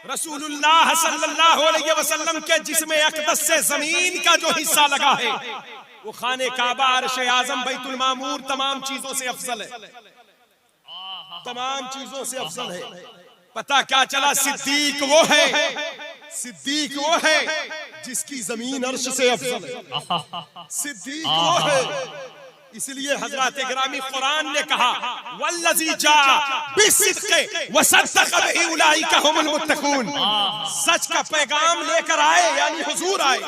रसूलुल्लाह सल्लल्लाहु अलैहि वसल्लम के जिस्म अक़दस से जमीन का जो हिस्सा लगा है वो खाने काबा, अर्श आज़म, बैतुल मामूर तमाम चीजों से अफजल है, तमाम चीजों से अफजल है। पता क्या चला? सिद्दीक वो है, सिद्दीक वो है जिसकी जमीन अर्श से अफजल है। सिद्दीक वो है, इसलिए हजरत गिरामी कुरान ने कहा वल्लज़ी जा बिस्सिद्क़ि व सद्दक़ बिही उलाइका हुमुल मुत्तक़ून। सच का पैगाम लेकर आए, यानी हुजूर आए,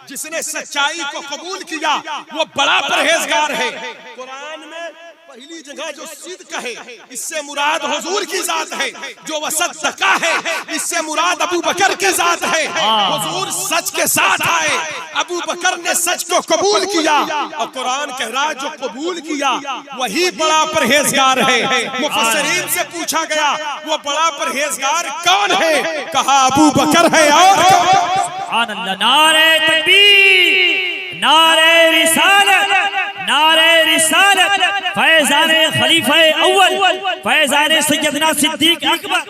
जिसने सच्चाई को कबूल किया वो बड़ा परहेजगार है। कुरान में पहली जगह जो सिद्क है, इससे मुराद हुजूर की जात है, जो वसद्दका है इससे मुराद अबू बकर की जात है। हुजूर सच के साथ आए, अबू बकर ने सच को कबूल किया, और कुरान कह रहा है जो कबूल किया वही बड़ा परहेजगार है। मुफस्सिरीन से पूछा गया वो बड़ा परहेजगार कौन है? कहा अबू बकर है। और सुभान अल्लाह, नारे तकबीर, नारे रिसालत, नारे रिसालत, फैज़ाने खलीफा अव्वल, फैज़ाने सैयदना सिद्दीक अकबर,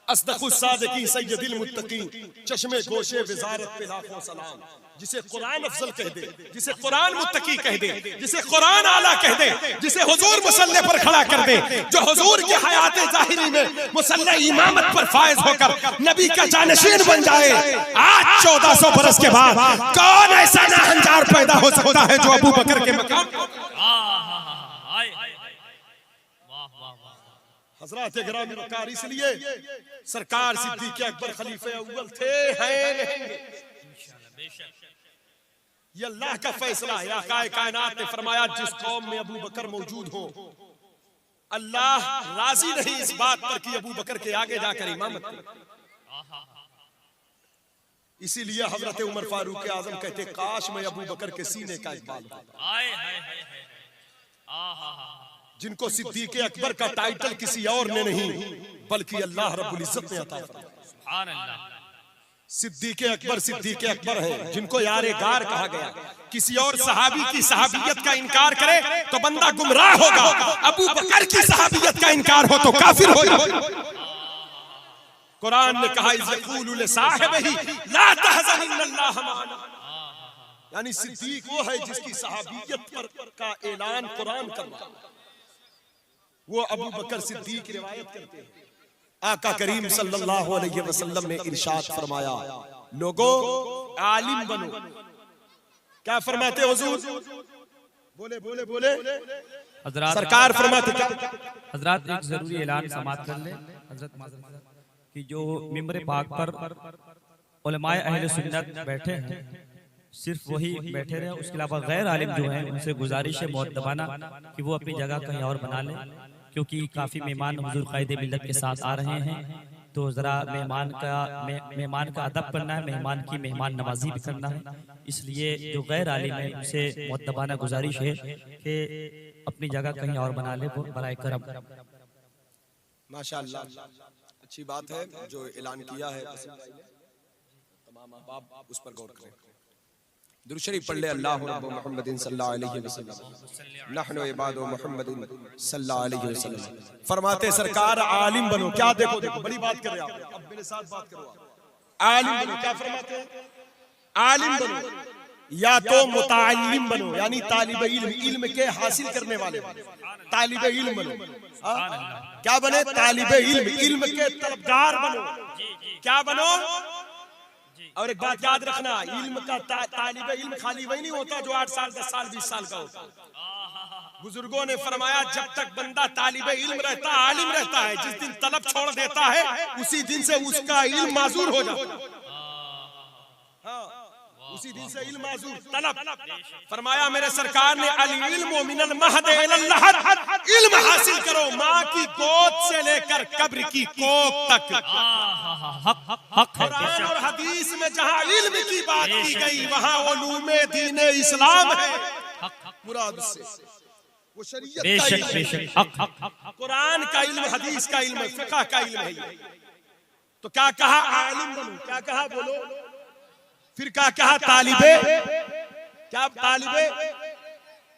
अस्दक़ुस सादिक़ीन सय्यदुल मुत्तक़ीन, चश्मे गोशे वज़ारत पे लाखों सलाम। जिसे कुरान अफजल कह दे, जिसे कुरान मुत्तकी कह दे, जिसे कुरान आला कह दे, जिसे हुजूर मुसल्ले पर खड़ा कर दे, जो हुजूर के हयात ज़ाहिरी में मुसल्ले इमामत पर फायज होकर नबी का जानशीन बन जाए। आज 1400 बरस के बाद कौन ऐसा नाहंजार पैदा हो सकता है जो अबू बकर के मकाम? हजरत गिरामी वक़ार, इसलिए सरकार सिद्दीक़ अकबर खलीफे अव्वल थे, हैं, ये अल्लाह का फैसला है। आकाए कायनात ने फरमाया जिस कौम में अबू बकर मौजूद हो, अल्लाह राजी नहीं इस बात पर कि अबू बकर के आगे जाकर इमामत करे। इसीलिए हजरत उमर फारूक आजम कहते काश मैं अबू बकर के सीने का इकबाल होता। जिनको सिद्दीक़ अकबर का टाइटल किसी और ने नहीं बल्कि अल्लाह रब्बुल इज्जत ने अता फरमाया। सिद्दीक़ अकबर है जिनको यारे गार कहा गया। किसी और सहाबी की सहाबियत का इनकार करे तो बंदा गुमराह होगा, अबू बकर की सहाबियत का इनकार हो तो काफिर होगा। कुरान ने कहा यक़ूलु लिसाहिबिही ला तहज़न इन्नल्लाह मअना, यानी सिद्दीक वो है जिसकी सहाबियत पर का ऐलान कुरान कर रहा है। वो अबू बकर सिद्दीक रिवायत करते हैं। आका करीम सल्लल्लाहु अलैहि वसल्लम ने इरशाद फरमाया, लोगों आलिम बनो। क्या फरमाते हुजूर? बोले बोले बोले सरकार फरमाते क्या? हजरत एक जरूरी ऐलान समाप्त कर ले हजरत कि जो मिंबर पाक पर उलमाए अहले सुन्नत बैठे हैं सिर्फ वही बैठे रहे, उसके अलावा गैर आलिम जो हैं उनसे गुजारिश है मुअद्दबाना कि वो अपनी जगह कहीं और बना लें, क्योंकि काफ़ी मेहमान हुजूर कायदे मिल्लत के साथ आ रहे हैं। तो ज़रा मेहमान का अदब करना है, मेहमान की मेहमान नवाजी भी करना है। इसलिए जो गैर आलिम है उनसे मुअद्दबाना गुजारिश है कि अपनी जगह कहीं और बना ले, बराए करम। माशाअल्लाह, अच्छी बात है जो ऐलान किया है। तमाम अहबाब उस पर गौर करें। दुरूद शरीफ पढ़ ले। अल्लाहु रब्बु मुहम्मदिन सल्लल्लाहु अलैहि वसल्लम नहनु इबादु मुहम्मदिन सल्लल्लाहु अलैहि वसल्लम। फरमाते सरकार आलिम बनो। क्या देखो देखो बड़ी बात कर रहे हैं आप, अब मेरे साथ बात करो। आलिम बनो, क्या फरमाते हैं? आलिम बनो या तो मुताल्लिम बनो, यानी तालिब इल्म, इल्म के हासिल करने वाले तालिब इल्म बनो। क्या बने? तालिब इल्म, इल्म के तलबगार बनो। क्या बनो? और एक बात याद रखना, इल्म का तालिब इल्म खाली वही नहीं होता जो 8 साल 10 साल 20 साल का होता। बुजुर्गों ने फरमाया जब तक बंदा तालिब इल्म रहता, आलिम रहता है, जिस दिन तलब छोड़ देता है उसी दिन से उसका इल्म माजूर हो जाता है। उसी दिन से इल्म माजूर तलब। फरमाया मेरे सरकार ने अल इल्मु मिनल महद इलल लहद, इल्म हासिल करो माँ की गोद से लेकर कब्र की कोख तक। कुरान और हदीस में जहाँ इल्म की बात की गई वहाँ उलूमे दीन इस्लाम है। मुराद से वो शरीयत का इल्म, कुरान का इल्म, हदीस का इल्म, फिक़ह का इल्म है। तो क्या कहा? आलिम बनो। क्या कहा? बोलो। फिर क्या कहा? तालिबे। क्या तालिबे?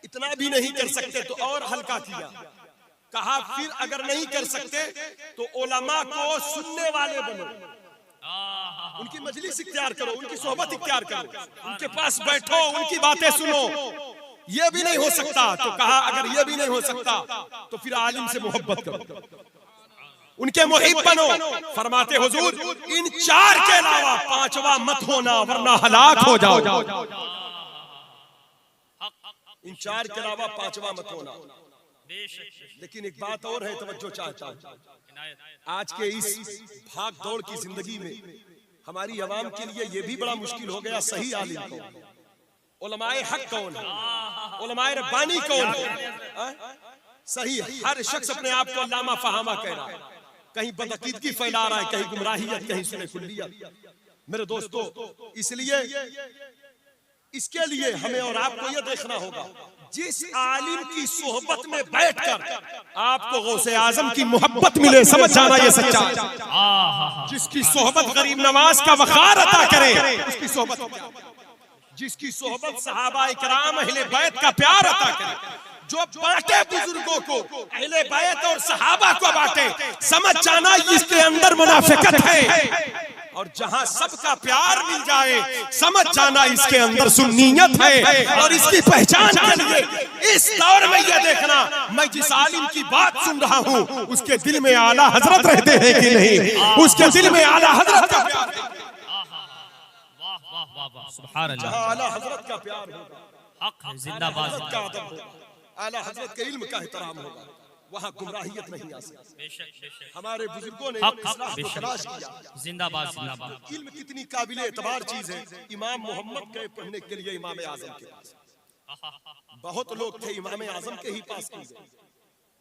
इतना भी नहीं कर सकते तो और हल्का किया, कहा फिर अगर नहीं कर सकते तो उलमा को सुनने वाले बनो, उनकी मजलिस इख्तियार करो, उनकी सोहबत इख्तियार करो, उनके पास बैठो, उनकी बातें सुनो। ये भी नहीं हो सकता तो कहा अगर ये भी नहीं हो सकता तो फिर आलिम से मोहब्बत करो, उनके मुहिब बनो। फरमाते हुजूर इन 4 के अलावा 5वां मत होना वरना हलाक हो जाओ। इन 4 के अलावा 5वां मत होना। लेकिन एक बात और है, तवज्जो चाहता हूं। आज के इस भाग दौड़ की जिंदगी में हमारी आवाम के लिए यह भी बड़ा मुश्किल हो गया सही आलिम कौन, उलमाए हक कौन है, उलमाए रब्बानी कौन है। सही हर शख्स अपने आप को अल्लामा फहामा कह रहा है, कहीं बदअकीदगी फैला रहा है, कहीं गुमराहियत, कहीं सुने कुल्लियत। मेरे दोस्तों, इसलिए इसके लिए हमें और आपको यह देखना होगा जिस आलिम की सोहबत में बैठकर आपको गौसे आजम की मोहब्बत मिले, समझ जाना ये सच्चा। जिसकी सोहबत गरीब नवाज का वखार अता करे उसकी सोहबत, जिसकी सोहबत सहाबा इकराम अहले बैत का प्यार अता करे, जो बांटे बुजुर्गों को, अहले बैत और सहाबा को बांटे, समझ जाना इसके अंदर मुनाफिकत है। और जहां सबका प्यार मिल जाए समझ जाना इसके अंदर सुन्नियत है। और इसकी पहचान के लिए इस दौर में यह देखना, मैं जिस आलिम की बात सुन रहा हूं उसके दिल में आला हजरत रहते हैं कि नहीं, उसके दिल में आला हजरत का प्यार, सुभान अल्लाह, आला हजरत का प्यार होगा, हक है, जिंदाबाद का अदब होगा, आला हजरत के इल्म का एहतराम होगा, वहां गुमराहियत नहीं आ सकती। बेशक बेशक हमारे बुजुर्गों ने हक इस्लाह को बेशक तलाश किया। जिंदाबाद जिंदाबाद। इल्म कितनी काबिल एतबार चीज है। इमाम मोहम्मद गए पढ़ने के लिए इमाम आजम के पास। बहुत लोग थे इमाम आजम के ही पास गए।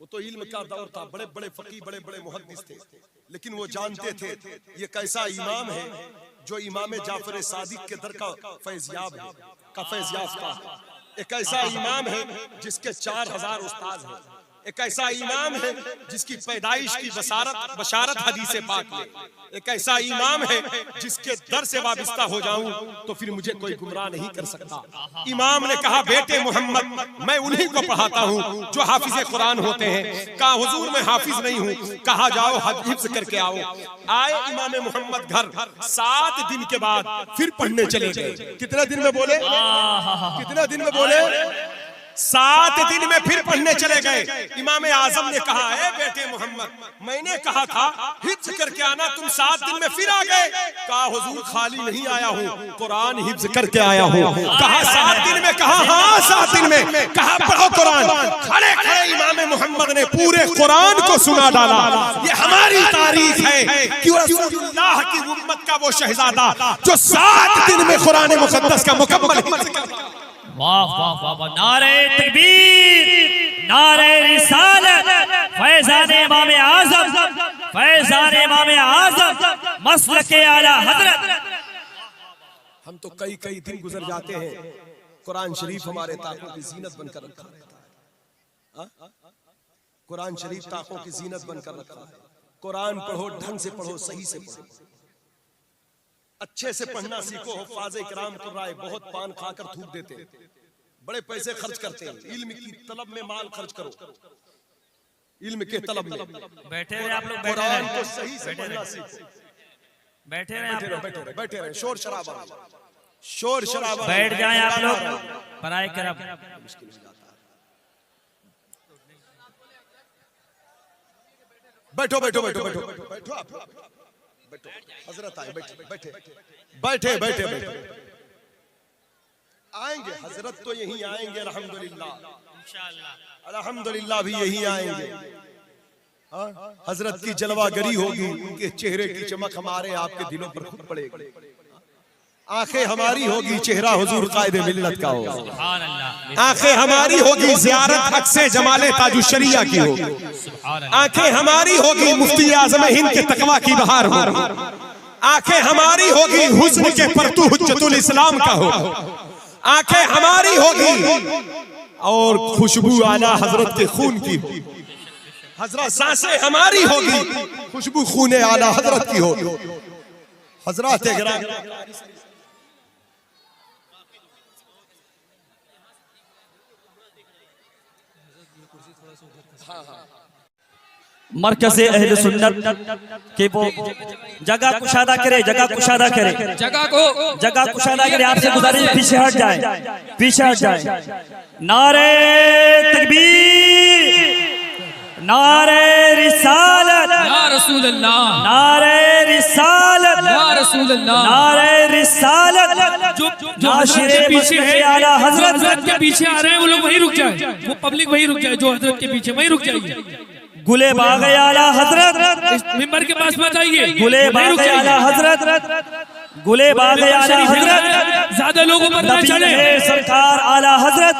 वो तो इल्म का दौर था, बड़े बड़े फकीह, बड़े बड़े मुहद्दिस थे, लेकिन वो जानते थे ये कैसा इमाम है जो इमाम जाफर सादिक के दर का फैज़याब है, का फैज़याफ्ता है। एक ऐसा इमाम है जिसके 4000 उस्ताद हैं। एक ऐसा इमाम है जिसकी पैदाइश की बशारत हदीस पाक में। एक ऐसा इमाम है जिसके दर से वाबिस्ता हो जाऊं तो फिर मुझे कोई गुमराह नहीं कर सकता। इमाम ने कहा, बेटे मोहम्मद, मैं उन्हीं को पढ़ाता हूं जो हाफिज कुरान होते हैं। कहा, हुजूर मैं हाफिज नहीं हूं। कहा, जाओ हिफ्ज करके आओ। आए इमाम मोहम्मद घर, 7 दिन के बाद फिर पढ़ने चले गए। कितने दिन में बोले? कितने दिन में बोले? 7 दिन में फिर पढ़ने चले गए। इमाम आजम ने कहा, ए बेटे मोहम्मद, मैंने कहा था हिफ्ज करके आना, तुम 7 दिन में फिर आ गए। कहा, हुजूर खाली नहीं आया हूँ, कुरान हिफ्ज करके आया हूँ। कहा, 7 दिन में? कहा, हाँ 7 दिन में। कहा, पढ़ो कुरान। खड़े खड़े इमाम मोहम्मद ने पूरे कुरान को सुना डाला। ये हमारी तारीख है कि रसूलुल्लाह की उम्मत का वो शहजादा जो 7 दिन में कुरान मुकद्दस का मुकम्मल हिफ्ज करता। वाह वाह वाह वाह। नारे तकबीर, नारे रिसालत, फैज़ान इमाम आज़म, फैज़ान इमाम आज़म, मसलके आला हज़रत। हम तो कई कई दिन गुजर जाते हैं, कुरान शरीफ हमारे ताकों की जीनत बनकर रखा है। कुरान शरीफ ताकों की जीनत बनकर रखा है। कुरान पढ़ो, ढंग से पढ़ो, सही से पढ़ो, अच्छे से पढ़ना सीखो। हुफ़ाज़ इकराम कुर्राए बहुत पान खाकर थूक देते हैं, बड़े पैसे खर्च करते हैं। इल्म की तलब में माल खर्च करो, इल्म के तलब में। बैठे रहे आप लोग, कुरान को सही से पढ़ना सीखो। बैठे रहे आप लोग, बैठे रहे, शोर शराबा, शोर शराबा। बैठ जाएं आप लोग, पढ़ाई कर। बैठो बैठो बैठो बैठो बैठो आप बैठो। हजरत आए, बैठे बैठे बैठे बैठे बैठे। आएंगे हजरत तो यही आएंगे, अल्हम्दुलिल्लाह, अल्हम्दुलिल्लाह भी यही आएंगे। हजरत की जलवागरी होगी, उनके चेहरे की चमक हमारे आपके दिलों पर खूब पड़ेगी। आंखें हमारी होगी, चेहरा हुजूर कायदे मिल्लत का होगा। सुभान अल्लाह। आंखें हमारी होगी, ज़ियारत हक से जमाले ताजुश्शरिया की होगी। आंखें हमारी होगी, मुफ्ती आज़म हिंद के तकवा की बहार होगी। आंखें हमारी होगी, हुस्न के परतू हुज्जतुल इस्लाम का होगा। आंखें हमारी होगी और खुशबू आला हजरत के खून की होगी। हजरत सांसें हमारी होगी, खुशबू खूने आला हजरत की होगी। हजरत मरकज़ अहले सुन्नत के वो जगह कुशादा करे, जगह कुशादा करे, जगह कुशादा करे। आपसे गुजारिश, पीछे हट जाए, पीछे हट जाए। नारे तकबीर, नारे रिसालत, या रसूल अल्लाह, नारे रिसालत, या रसूल अल्लाह, नारे रिसालत। जो हजरत के पीछे है, हजरत के पीछे आ रहे हैं, वो लोग वहीं रुक जाए, वो पब्लिक वहीं रुक जाए, जो हजरत के पीछे वहीं रुक जाइए। गुले बाग़े आला हजरत, मिंबर के पास मत आइए। गुले बाग़े आला हजरत, गुले बाग़े आला हजरत, ज्यादा लोगों पर ना चले। सरकार आला हजरत,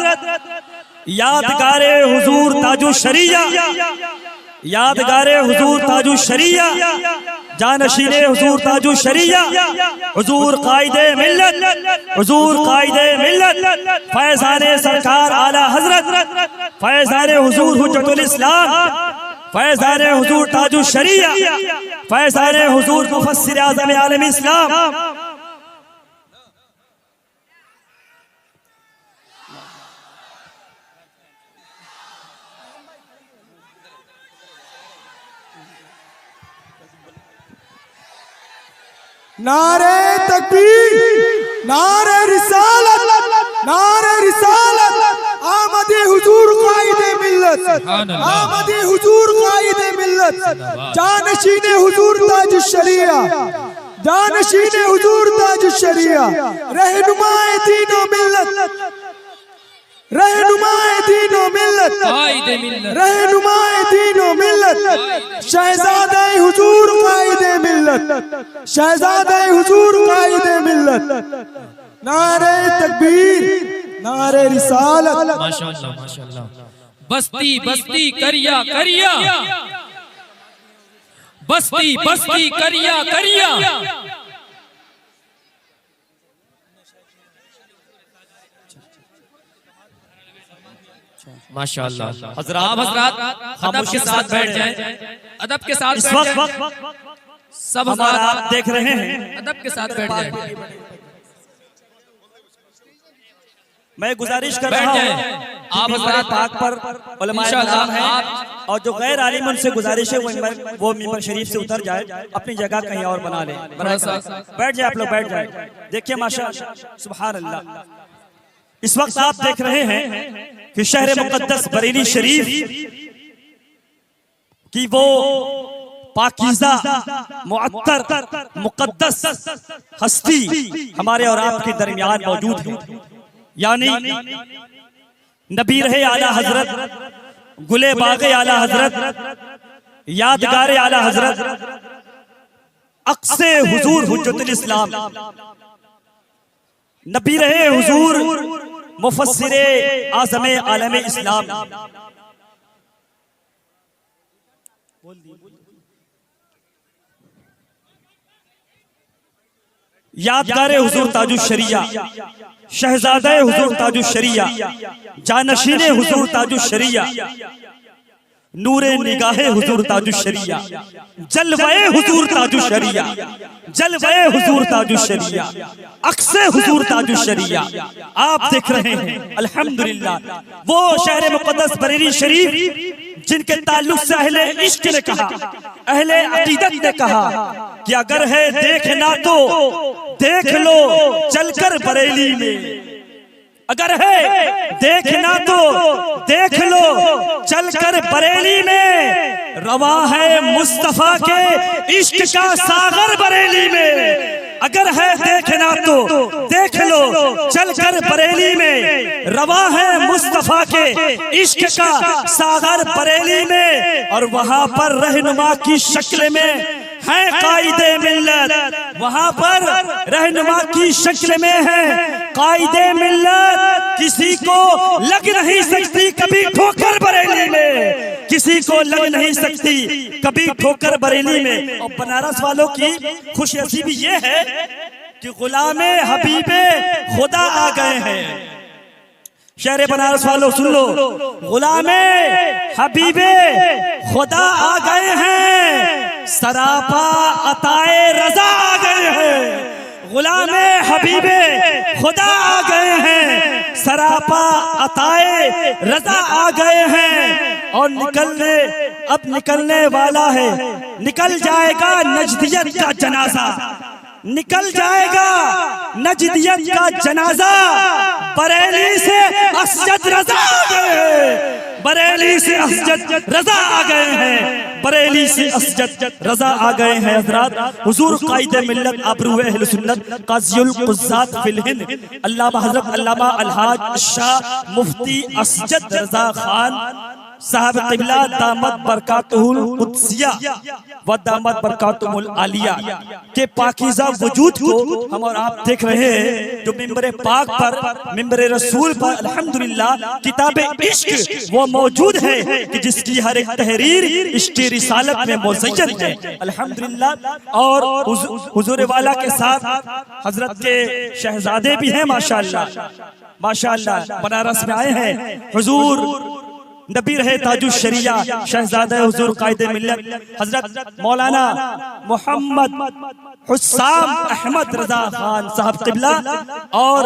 यादगारे हुजूर ताजु शरिया, यादगारे हुजूर ताजु शरिया, जानशीने हुजूर ताजु शरिया, हुजूर कायदे मिल्लत, हुजूर कायदे मिल्लत, फैज़ाने सरकार आला हजरत, फैज़ाने हुजूर हुज्जतुल इस्लाम, फैज़ाने हुजूर ताजु शरिया, फैज़ाने हुजूर मुफस्सिर आज़म आलम इस्लाम। नारे तकबीर, नारे रिसालत, नारे रिसालत, आमदे हुजूर कायदे मिल्लत, आमदे हुजूर कायदे मिल्लत, जानशीने हुजूर ताज शरिया, जानशीने हुजूर ताज शरिया, रहनुमाए दीन व मिल्लत। रहनुमाए दीनो मिल्लत, कायदे मिल्लत, रहनुमाए दीनो मिल्लत, शहजादे हुजूर कायदे मिल्लत, शहजादे हुजूर कायदे मिल्लत। नारे तकबीर, नारे रिसालत। माशाअल्लाह माशाअल्लाह। बस्ती बस्ती करिया करिया, बस्ती बस्ती करिया करिया। माशाअल्लाह। हजरात अदब के साथ बैठ जाएं, अदब के साथ इस बैठ जाएं। वक्त सब हमारा हजरात आप देख रहे हैं, अदब के साथ बैठ जाएं। मैं गुजारिश कर बैठ रहा जाएं। हूँ आप हजरात पाक पर उलमाए इंशाअल्लाह किराम हैं, आप और जो गैर आलिम उनसे गुजारिश है वो मिंबर शरीफ से उतर जाए, अपनी जगह कहीं और बना ले। बैठ जाए आप लोग, बैठ जाए। देखिए माशाअल्लाह, सुभान अल्लाह। इस वक्त आप देख रहे हैं कि शहर मुकद्दस बरेली शरीफ की वो पाकीज़ा मुअत्तर मुकद्दस हस्ती हमारे और आपके दरमियान मौजूद है। यानी नबी रहे आला हजरत, गुले बागे आला हजरत, यादगारे आला हजरत, अक्से हुजूर हुज्जतुल इस्लाम, नबी रहे हुजूर मुफस्सिरे आज़मे आलमे इस्लाम, यादगारे हुजूर ताजुश शरिया, शहजादे हुजूर ताजुश शरिया, जानशीने हुजूर ताजुश शरिया, नूरे निगाहे हुजूर ताजुश शरिया, जलवाए हुजूर ताजुश शरिया, जलवाए हुजूर ताजुश शरिया, अक्से हुजूर ताजुश शरिया। आप देख रहे हैं अल्हम्दुलिल्लाह वो शहर मुकद्दस बरेली शरीफ जिनके ताल्लुक से अहले इश्क ने कहा, अहले अकीदत ने कहा कि अगर है देखना तो देख लो चलकर बरेली में, अगर है देखना तो देख लो चलकर बरेली में, रवा है मुस्तफा के इश्क का सागर बरेली में। अगर है देखना तो देख लो चलकर बरेली में, रवा है मुस्तफा के इश्क का सागर बरेली में, और वहां पर रहनुमा की शक्ल में है कायदे मिल्लत, वहां पर रहनुमा की शक्ल में है कायदे मिल्लत। किसी को लग नहीं सकती कभी ठोकर बरेली में, किसी को लग नहीं सकती कभी ठोकर बरेली में। और बनारस वालों की खुशनसीबी ये है कि गुलामे हबीबे खुदा आ गए हैं। शहर बनारस वालों सुन लो, गुलामे हबीबे खुदा आ गए हैं, सरापा अताए रजा आ गए हैं। गुलामे हबीबे खुदा आ गए हैं, सरापा अताए रजा आ गए हैं। और अब निकलने वाला है, निकल जाएगा नजदियत का जनाजा, निकल जाएगा नजदियत का जनाजा। बरेली से असजद रजा आ गए, बरेली से असजद रजा आ गए हैं, बरेली से असजद रजा आ गए हैं। हजरात हुजूर कायदे मिल्लत आबरूए अहले सुन्नत काज़ियुल कुज़्ज़ात फिल हिंद अल्लामा हजरत अल्लामा अलहाज शाह मुफ्ती असजद रजा खान साहब क़िबला दामत बरकातुहुल कुद्सिया व दामत बरकातुहुल आलिया के पाकीज़ा वजूद को हम और आप देख रहे हैं, जो मिंबर पाक पर, मिंबर रसूल पर अल्हम्दुलिल्लाह किताब इश्क वो मौजूद है कि जिसकी हर एक तहरीर इश्क रिसालत में मुज़य्यन है अल्हम्दुलिल्लाह। और हुजूर वाला के साथ हजरत के शहजादे भी हैं माशाअल्लाह, माशाअल्लाह बनारस में आए हैं। हुजूर नबी रहे ताजुश शरिया, शहजादा हुजूर कायदे मिल्लत हजरत मौलाना मोहम्मद हुस्साम अहमद रजा खान साहब क़िबला, और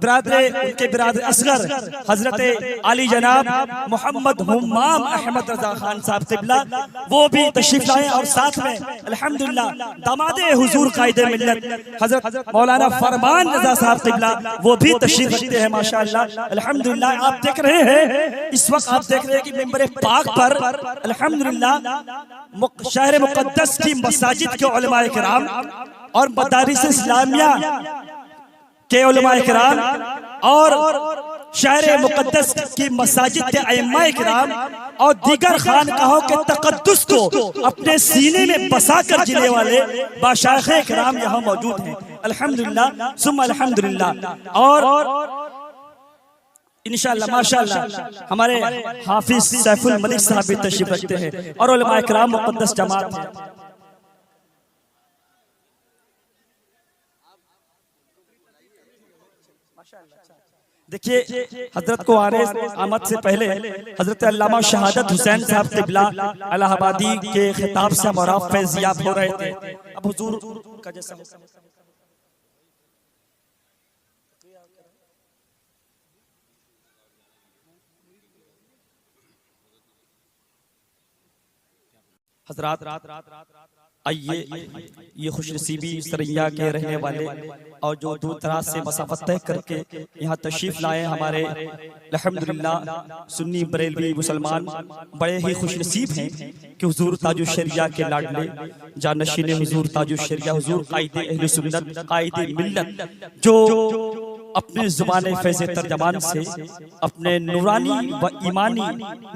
उनके बिरादर असगर हजरत आली जनाब मोहम्मद हुम्माम अहमद रजा खान साहब क़िबला, वो भी तशरीफ लाए। और साथ में अल्हम्दुलिल्लाह दामादे हुजूर कायदे मिल्लत हजरत मौलाना फरमान रजा साहब क़िबला, वो भी तशरीफ रखते हैं माशाअल्लाह अल्हम्दुलिल्लाह। आप देख रहे हैं, इस वक्त आप देख रहे हैं कि मिंबर पाक पर अल्हम्दुलिल्लाह शहर मुकद्दस की मसाजिद के उलमाए किराम और मदारिस इस्लामिया के उलमाए किराम और शहर मुकद्दस की मसाजिद के अइम्मा किराम और दीगर खानकाहों के तकद्दुस को अपने सीने में बसा कर जीने वाले बादशाह किराम यहाँ मौजूद हैं। अल्हम्दुलिल्लाह सुम्मा अल्हम्दुलिल्लाह। और इंशाअल्लाह माशाअल्लाह हमारे हाफिज सैफुल मलिक साहब भी तशरीफ रखते हैं और उलमा किराम मुकद्दस जमात है। देखिए हजरत को आमद से पहले हजरत अल्लामा शहादत हुसैन साहब क़िबला इलाहाबादी के खिताब से हमारा फैज़ियाब हो रहे थे। अब हुजूर का जैसा हजरात आइए ये खुशनसीबी सरैया के रहने वाले और जो दूर दराज से मसाफत तय करके यहाँ तशरीफ लाए हमारे अल्हम्दुलिल्लाह सुन्नी बरेलवी मुसलमान बड़े ही खुशनसीब हैं कि हुजूर ताजुश शरिया के लाडले जानशीन हुजूर ताजुश शरिया हुजूर कायदे अहले सुन्नत कायदे मिल्लत जो अपने जुबान फैज़ तर्जमान से अपने नूरानी व ईमानी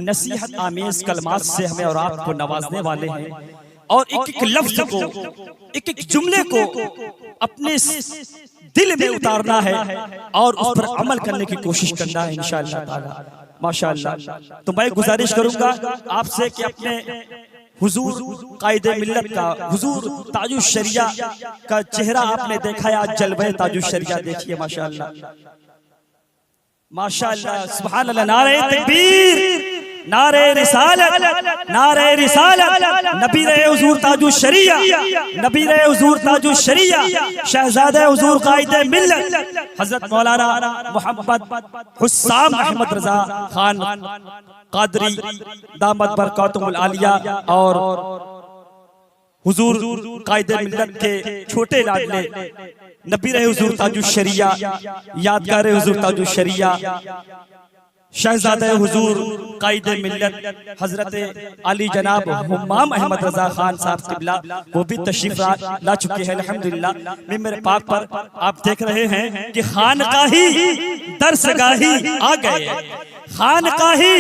नसीहत आमेज कलमात से हमें और आपको नवाजने वाले हैं और एक एक लफ्ज को एक एक जुमले को अपने दिल में उतारना है और उस पर अमल करने की कोशिश करना है इंशाअल्लाह ताला माशाअल्लाह। तो मैं गुजारिश करूंगा आपसे कि अपने हुजूर कायदे मिल्लत का हुजूर ताजुश शरिया का चेहरा आपने देखा है, आज जलवे ताजुश शरिया देखिए माशाअल्लाह माशाअल्लाह सुभान अल्लाह। नारे तकबीर नारे रिसालत नारे रिसालत नबी रहे हुजूर ताजुश शरिया नबी रहे हुजूर ताजुश शरिया शहजादे हुजूर कायदे मिल्लत हजरत मौलाना मोहम्मद हुस्साम अहमद रजा खान कादरी दामत बरकातुहुल आलिया और हुजूर कायदे मिल्लत के छोटे लाडले नबी रहे हुजूर ताजुश शरिया यादगार हुजूर ताजुश शरिया शहजादे हुजूर कायदे मिल्लत हजरत अली जनाब हुम्माम अहमद रजा खान साहब क़िबला वो भी तशरीफ ला चुके हैं अल्हम्दुलिल्लाह। मिंबर पाक पर आप देख रहे हैं कि खानकाही दरसगाही आ गए खानकाही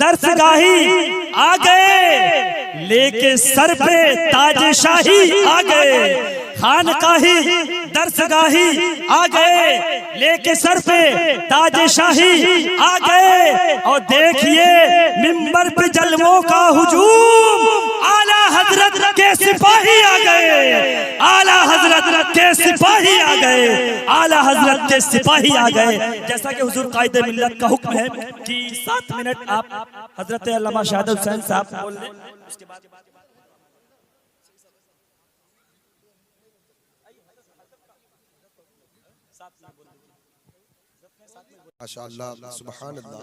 दरसगाही आ गए लेके सर पे ताज शाही आ गए खानकाही दरसगाही आ गए लेके सर पे ताज शाही आ गए और देखिए मिंबर पे जलवों का हुजूम आला हजरत के सिपाही आ गए आला हजरत के सिपाही आ गए आला हजरत के सिपाही आ गए। जैसा कि हुजूर कायदे मिल्लत का हुक्म है कि 7 मिनट आप हजरत अल्लामा शहादत हुसैन साहब बोल लें उसके बाद माशाअल्लाह सुभान अल्लाह।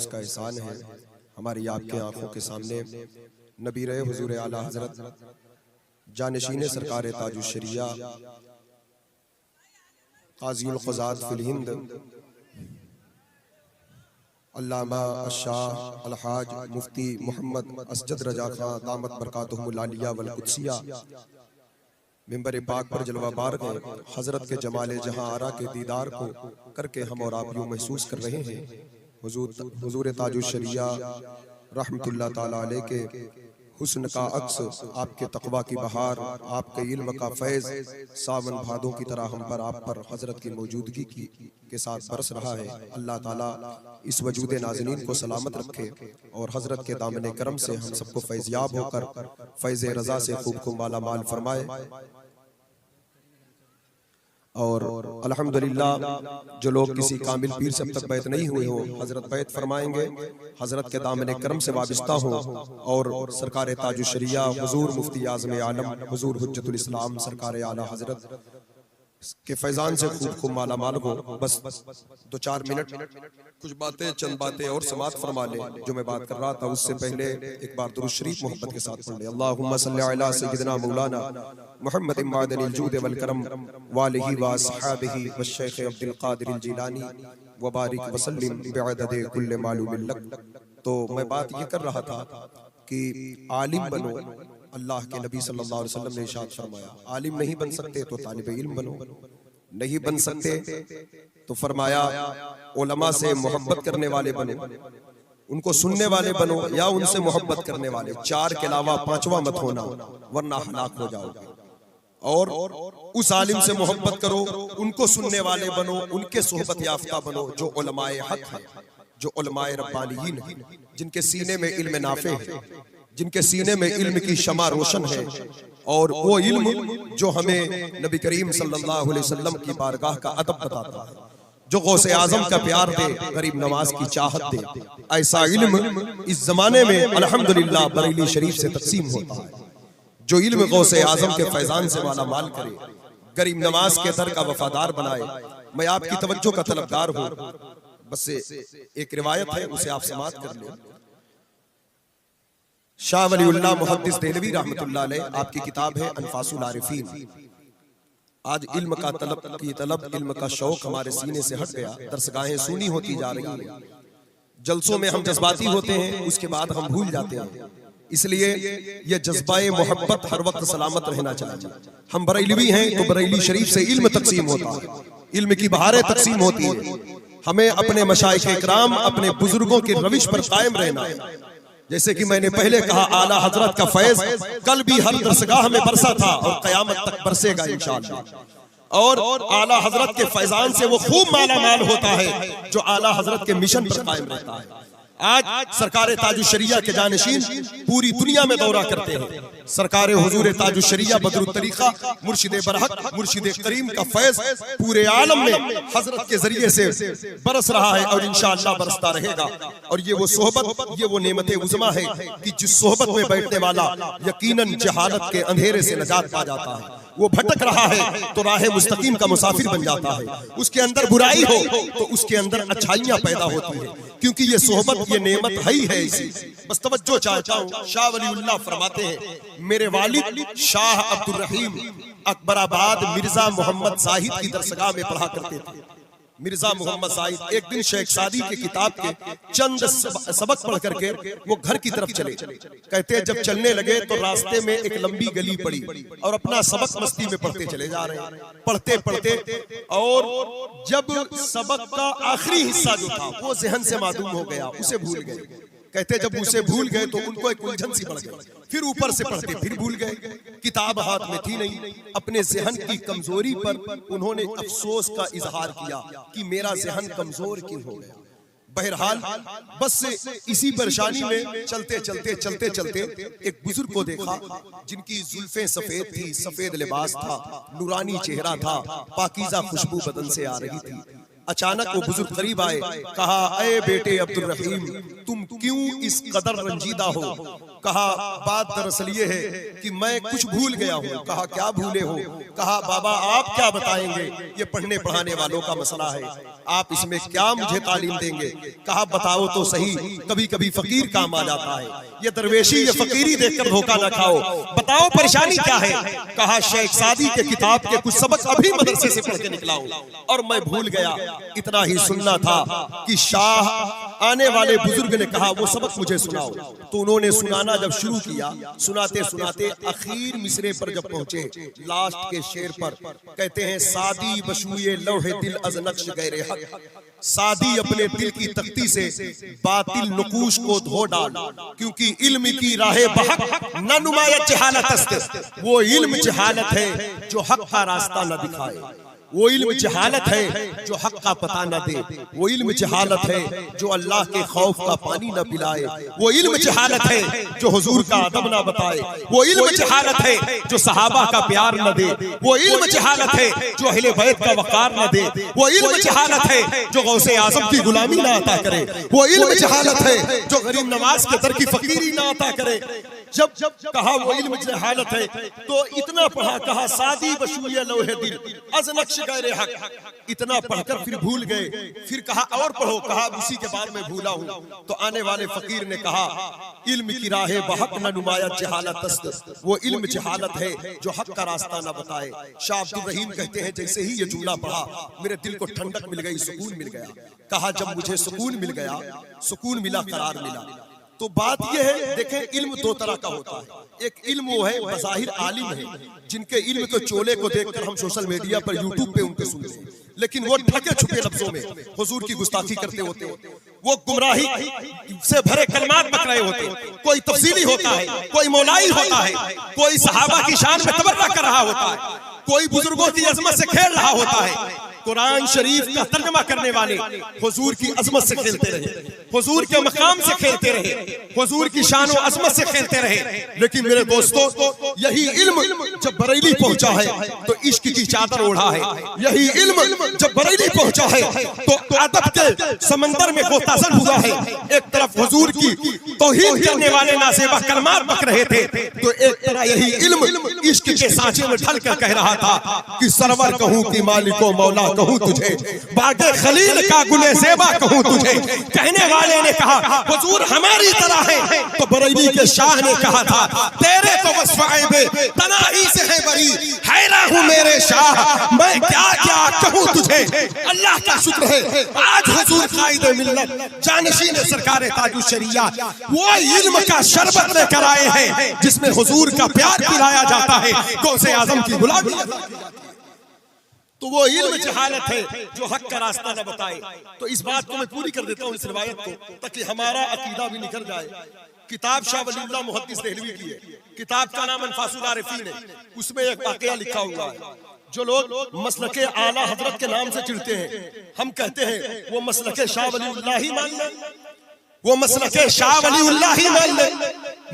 उसका एहसान है हमारी आपके आंखों के सामने नबी रहे हुजूर आला हजरत जानशीन सरकार ताजुश शरिया काज़ीउल क़ज़ात फिल हिंद अल्लामा शाह अलहाज मुफ्ती मोहम्मद असजद रजा खां दामत बरकातुहुल आलिया वल कुद्सिया मिंबर पाक पर जलवा बार गए हजरत के जमाले जहां आरा के दीदार को करके हम और आप यूं महसूस कर रहे हैं हुजूर ताजुश शरिया रहमतुल्लाह ताला अलैह के हुस्न का अक्स आपके तकवा की बहार आपके इल्म का फैज़ सावन भादों की तरह हम पर आप पर हजरत की मौजूदगी के साथ बरस रहा है। अल्लाह ताला इस वजूद नाज़रीन को सलामत रखे और हजरत के दामन करम से हम सबको फैज़याब होकर फैज़ रज़ा से खूब खूब माला माल फरमाए। और अल्हम्दुलिल्लाह जो लोग किसी कामिल पीर से अब तक बैत नहीं हुए हो हजरत बैत फरमाएंगे हजरत के दामन करम से वाबिस्ता हो और सरकार ताजुश शरिया हुजूर मुफ्ती आज़म आलम हुजूर हुज्जतुल इस्लाम सरकार आला हजरत के फैजान से खूब खूब माला माल हो। बस 2-4 मिनट कुछ बातें चंद बातें और समात फरमा ले जो मैं बात कर रहा था उससे पहले एक बार दुरूद शरीफ मोहब्बत के साथ पढ़ ले। अल्लाहुम्मा सल्ली अला सय्यिदिना मौलाना मुहम्मद मादनिल जूद वल करम वालिही व अस्हाबिही व शेख अब्दुल कादिर जिलानी व बारिक व सल्लिम बिअदद कुल्ल मालूम लक। तो मैं बात ये कर रहा था कि आलिम बनो। अल्लाह के नबी सल्लल्लाहु अलैहि वसल्लम ने इरशाद फरमाया आलिम नहीं बन सकते तो तालिब इल्म बनो। नहीं बन सकते तो फरमाया उलमा से मोहब्बत करने वाले बनो, उनको सुनने वाले बनो या उनसे मोहब्बत करने वाले, चार के अलावा पांचवा मत होना वरना हलाक हो जाओगे। और उस आलिम से मोहब्बत करो, उनको सुनने वाले बनो, उनके सोहबत याफ्ता बनो जो उलमाए हक है, जो उलमाए रब्बानियीन है, जिनके सीने में इल्म नाफे है, जिनके सीने में इल्म की शमा रोशन है, और वो इल्म जो हमें नबी करीम सल्लल्लाहु अलैहि वसल्लम की बारगाह का अदब बताता है, जो गौसे आजम का प्यार दे, गरीब नवाज की चाहत दे। ऐसा इल्म इस जमाने में अल्हम्दुलिल्लाह बरेली शरीफ से तकसीम होता है। जो इल्म गौसे आजम के फैजान से माला माल करे, गरीब नवाज के दर का वफादार बनाए। मैं आपकी तवज्जो का तलबदार हूँ, बस एक रिवायत है उसे आप समाअत कर लें। शाह वलीउल्लाह मुहद्दिस देहलवी रहमतुल्लाह अलैह, आपकी किताब है अनफासुल आरिफीन। आज इल्म का तलब इल्म का शौक हमारे सीने से हट गया, दरसगाहें सूनी होती जा रही हैं, जलसों में हम जज्बाती होते हैं, उसके बाद हम भूल जाते हैं। इसलिए ये जज्बाए मोहब्बत हर वक्त सलामत रहना चाहिए। हम बरेलवी हैं तो बरेली शरीफ से इल्म तकसीम होता है, इल्म की बहारें तकसीम होती है। हमें अपने मशाइख इकराम, अपने बुजुर्गों के रविश पर कायम रहना है। जैसे कि मैंने पहले कहा, आला हजरत का फैज कल भी हर दरसगाह में बरसा था और कयामत तक बरसेगा इंशाअल्लाह। और आला हजरत के फैजान से वो खूब माला माल होता है जो आला हजरत के मिशन पर कायम रहता है। आज सरकार ताजुशरिया के जानशीन पूरी दुनिया में दौरा करते हैं। सरकार हुजूर ताजुशरिया बदरुत तरीका मुर्शिद बरहक मुर्शिद करीम का फैज पूरे आलम में हजरत के जरिए से बरस रहा है और इंशाअल्लाह बरसता रहेगा। और ये वो सोहबत, ये वो नेमत उज़मा है कि जिस सोहबत में बैठने वाला यकीनन जहालत के अंधेरे से नजात पा जाता है। वो भटक रहा है तो राह मुस्तकीम का मुसाफिर बन जाता है। उसके अंदर बुराई हो तो उसके अंदर अच्छाइयां पैदा होती है, क्योंकि ये सोहबत, ये नेमत है ही है इसी। बस तवज्जो चाहता हूँ, शाह वलीउल्लाह फरमाते हैं, मेरे वालिद शाह अब्दुल रहीम अकबराबाद मिर्जा मोहम्मद साहिद की दरसगाह में पढ़ा करते थे। मिर्जा मोहम्मद साहिद एक दिन शेख सादी के किताब के चंद सबक पढ़ करके वो घर की तरफ चले। कहते हैं जब चलने लगे तो रास्ते में एक लंबी गली पड़ी और अपना सबक मस्ती में पढ़ते चले जा रहे हैं, पढ़ते पढ़ते, और जब सबक का आखिरी हिस्सा जो था वो जहन से मालूम हो गया, उसे भूल गए। कहते जब उसे भूल गए तो उनको एक उलझन सी पड़ गई, फिर ऊपर से पढ़ते फिर भूल गए, किताब हाथ में थी नहीं। अपने जहन की कमजोरी पर उन्होंने अफसोस का इजहार किया कि मेरा जहन कमजोर क्यों हो गया। बहरहाल बस इसी परेशानी में चलते चलते चलते चलते एक बुजुर्ग को देखा जिनकी जुल्फें सफेद थी, सफेद लिबास था, नूरानी चेहरा था, पाकीज़ा खुशबू बदन से आ रही थी। अचानक वो बुजुर्ग करीब आए, कहा, अय बेटे अब्दुल रहीम, तुम क्यों इस कदर रंजीदा हो? कहा, बात दरअसल ये है कि मैं कुछ भूल गया हूँ। कहा, क्या भूले हो? कहा, बाबा आप क्या बताएंगे, ये पढ़ने पढ़ाने वालों का मसला है, आप इसमें क्या मुझे तालीम देंगे? कहा, बताओ तो सही, कभी कभी फकीर काम आ जाता है, ये दरवेशी ये फकीरी देखकर धोखा न खाओ, बताओ परेशानी क्या है? कहा, शेख सादी के किताब के कुछ सबक अभी मदरसे से पढ़ के निकला हूँ और मैं भूल गया। इतना ही सुनना था कि शाह आने वाले बुजुर्ग ने कहा, वो सबक मुझे सुनाओ। तो उन्होंने सुनाना जब शुरू किया, सुनाते सुनाते आखिर मिसरे पर जब पहुंचे, लास्ट के शेर पर, कहते हैं, सादी बशुए लौहे दिल अज नक्श गैरे हक, सादी अपने दिल की तख्ती से बातिल नुकूश को धो डाल, क्योंकि इल्म की राहे बहक न नुमायत जहालत अस्त, वो इल्म जहालत है जो हक का रास्ता न दिखाए, वो इल्म जहालत है जो हक का पता न दे, वो इल्म जहालत है जो अल्लाह के खौफ का पानी न पिलाए, वो इल्म जहालत है जो हुजूर का अदब न बताए, वो इल्म जहालत है जो सहाबा का प्यार न दे, वो इल्म जहालत है जो अहले बैत का वकार न दे, वो इल्म जहालत है जो गौसे आजम की गुलामी न अता करे, वो इल्म जहालत है जो गरीब नवाज के दर की फकीरी न अता करे। जब कहा वो इल्म जहालत है तो इतना पढ़ा, कहा, सादी बशुए लौहे दिल अज नक्श गैरे हक, इतना पढ़कर फिर भूल गए। फिर कहा, और पढ़ो। कहा, उसी के बाद में भूला हूँ। तो आने वाले फकीर ने कहा, इल्म की राहे बहक न नुमायत जहालत अस्त, वो इल्म जहालत है जो हक का रास्ता न बताए। शाह अब्दुल रहीम कहते हैं, जैसे ही ये जुमला पढ़ा मेरे दिल को ठंडक मिल गई, सुकून मिल गया। कहा, जब मुझे सुकून मिल गया, सुकून मिला, करार मिला, तो बात यह है, देखें इल्म दो तरह का होता है। एक इल्म वो है बज़ाहिर आलिम है, जिनके इल्म के चोले को देखकर हम सोशल मीडिया पर यूट्यूब पे उनके सुनते हैं, लेकिन वो ढके छुपे लफ्जों में हुजूर की गुस्ताखी करते होते हैं, वो गुमराही से भरे कलमात बक रहे होते हैं। कोई तफसीली होता है, कोई मौलाई होता है, कोई सहाबा की शान में तबर्रा कर रहा होता है, कोई बुजुर्गों की अजमत से खेल रहा होता है। कुरान शरीफ का तर्जमा करने वाले हुजूर की अजमत से खेलते रहे, हुजूर के मकाम से खेलते रहे, हुजूर की शान और अजमत से खेलते रहे। लेकिन मेरे दोस्तों, यही इल्म जब बरेली पहुंचा है तो इश्क की चादर ओढ़ा है। यही इल्म जब बरेली पहुंचा है तो अदब के समंदर में गोताज़र हुआ है। एक तरफ हुजूर की तौहीन करने वाले नासेबा कलमात बक रहे थे, तो एक तरह यही इल्म इश्क के सांचे में ढल कर कह रहा था कि सरवर कहूं कि मालिको मौला कहूं तुझे, बागे खलील का गुले ज़ेबा कहूं तुझे। कहने वाले ने कहा हुजूर हमारी तरह है, तो बरेली के शाह ने कहा था तेरे तो वस्फ़ाए तनाही से है बरी, हैरा हूं मेरे शाह मैं क्या क्या कहूं तुझे। अल्लाह का शुक्र है आज हुजूर कायदे मिल्लत जानशीन सरकार ताजुश शरिया वो इल्म का शरबत लेकर आए हैं, जिसमें हुजूर का प्यार पिलाया जाता है, गौसे आजम की गुलामी। तो वो इल्म जहालत है जो हक का रास्ता न बताए। तो इस बात को मैं पूरी कर देता हूँ, इस रिवायत को, ताकि हमारा अकीदा भी निखर जाए। किताब शाह वलीउल्लाह मुहद्दिस देहलवी की है, किताब का नाम अनफासुल आरिफीन है। उसमें एक वाकया लिखा हुआ है। जो लोग मसलके आला हजरत के नाम से चिढ़ते हैं, हम कहते हैं वो मसलके शाह वलीउल्लाह ही मान ले, वो मसलके शाह वलीउल्लाह ही मान ले,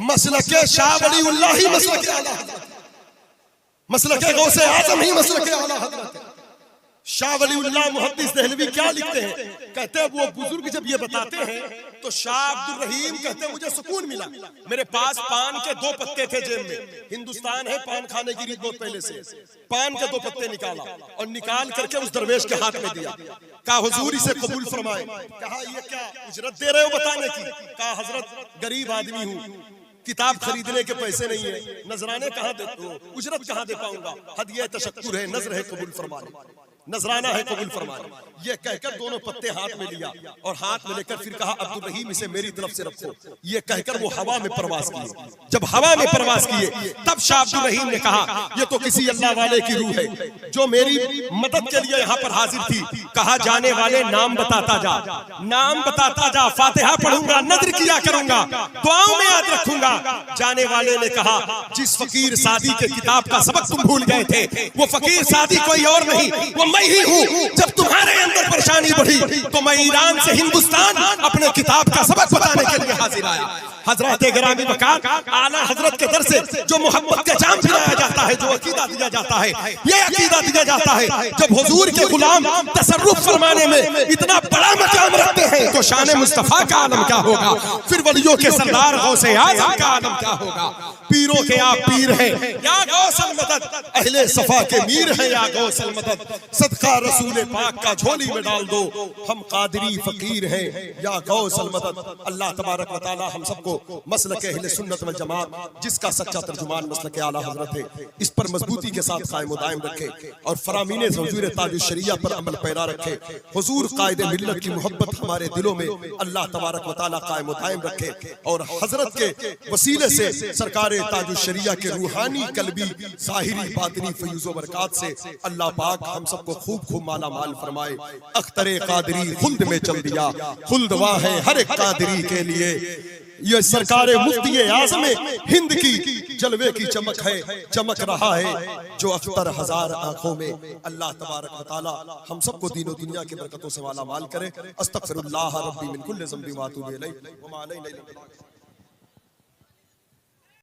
मसलके शाह वलीउल्लाह ही मसलके आला हजरत, मसलके गौसे आजम ही मसलके आला हजरत है। शाह वलीउल्लाह मुहद्दिस देहलवी क्या लिखते हैं, कहते हैं वो बुजुर्ग जब ये बताते हैं तो शाह अब्दुल रहीम कहते हैं मुझे सुकून मिला। मेरे पास पान के 2 पत्ते थे जेब में, हिंदुस्तान है पान खाने की रीत बहुत पहले से, पान के 2 पत्ते निकाला और निकाल करके उस दरवेश के हाथ में दिया। कहा हुजूर इसे कबूल फरमाए। कहा ये क्या उजरत दे रहे हो बताने की? कहा हजरत गरीब आदमी हूँ, किताब खरीदने के पैसे नहीं है, नजराने कहाँ दे, उजरत कहाँ दे पाऊंगा, हदिया तशक्कुर है, नजर है कबूल फरमाने, नजराना है कबूल फरमाने। ये कहकर दोनों पत्ते हाथ में लिया और हाथ में लेकर फिर कहा अब्दुल रहीम इसे मेरी तरफ से रखो। ये कहकर वो हवा में प्रवास किए। जब हवा में प्रवास किए तब शाह अब्दुल रहीम ने कहा ये तो किसी अल्लाह वाले की रूह है जो मेरी मदद के लिए यहाँ पर हाजिर थी। कहा जाने वाले नाम बताता जा, नाम बताता जा, फातिहा पढ़ूंगा, नज़र किया करूंगा, दुआओं में याद रखूंगा। जाने वाले ने कहा जिस फकीर सादी के किताब का सबक तुम भूल गए थे, वो फकीर सादी कोई और नहीं, वो मैं ही हूँ। जब तुम्हारे अंदर परेशानी बढ़ी तो मैं ईरान से हिंदुस्तान अपने किताब का सबक बताने के लिए हाजिर आया। हजरत गिरामी वकार आला हजरत के दर से जो मोहब्बत का जाम पिलाया जाता है, जो अकीदा दिया जाता है, ये अकीदा दिया जाता है जब हुजूर के गुलाम तसर्रुफ फरमाने में इतना बड़ा मकाम रखते हैं तो शान मुस्तफा का आलम क्या होगा, फिर वलियों के सरदार गौसे आज़म का आलम क्या होगा। पीरों के आप पीर हैं या गौसल मदद, अहले सफा के मीर हैं या गौसल मदद, सदका रसूल पाक का झोली में डाल दो, हम कादरी फकीर हैं या गौसल मदद। अल्लाह तबारक व तआला हम सबको मसलके अहले सुन्नत वल जमात जिसका सच्चा तर्जुमान मसलके आला हजरत है, इस पर मजबूती के साथ कायम व दायम रखे और फरामीने हुजूर ताजुश शरिया पर अमल पैरा रखे। हुजूर कायदे मिल्लत की मोहब्बत हमारे दिलों में अल्लाह तबारक व तआला कायम व दायम रखे और हजरत के वसीले से सरकार ताजुश शरिया के रूहानी कल्बी ज़ाहिरी बातिनी फयूज़ व बरकात से अल्लाह पाक हम सबको खूब खूब माला माल फरमाए। अख्तरे कादरी खुल्द में चल दिया, खुल्द वाह है हर एक कादरी के लिए। ये सरकार मुफ्ती आज़म हिंद की जलवे की चमक है, चमक रहा है जो अख्तर हजार आंखों में। अल्लाह तबारक व तआला हम सबको दीन और दुनिया की बरकतों से माला माल करे। अस्तगफिरुल्लाह रब्बी मिन कुल्लि ज़ंबि व अतूबु इलैह व मा अलैना इल्ला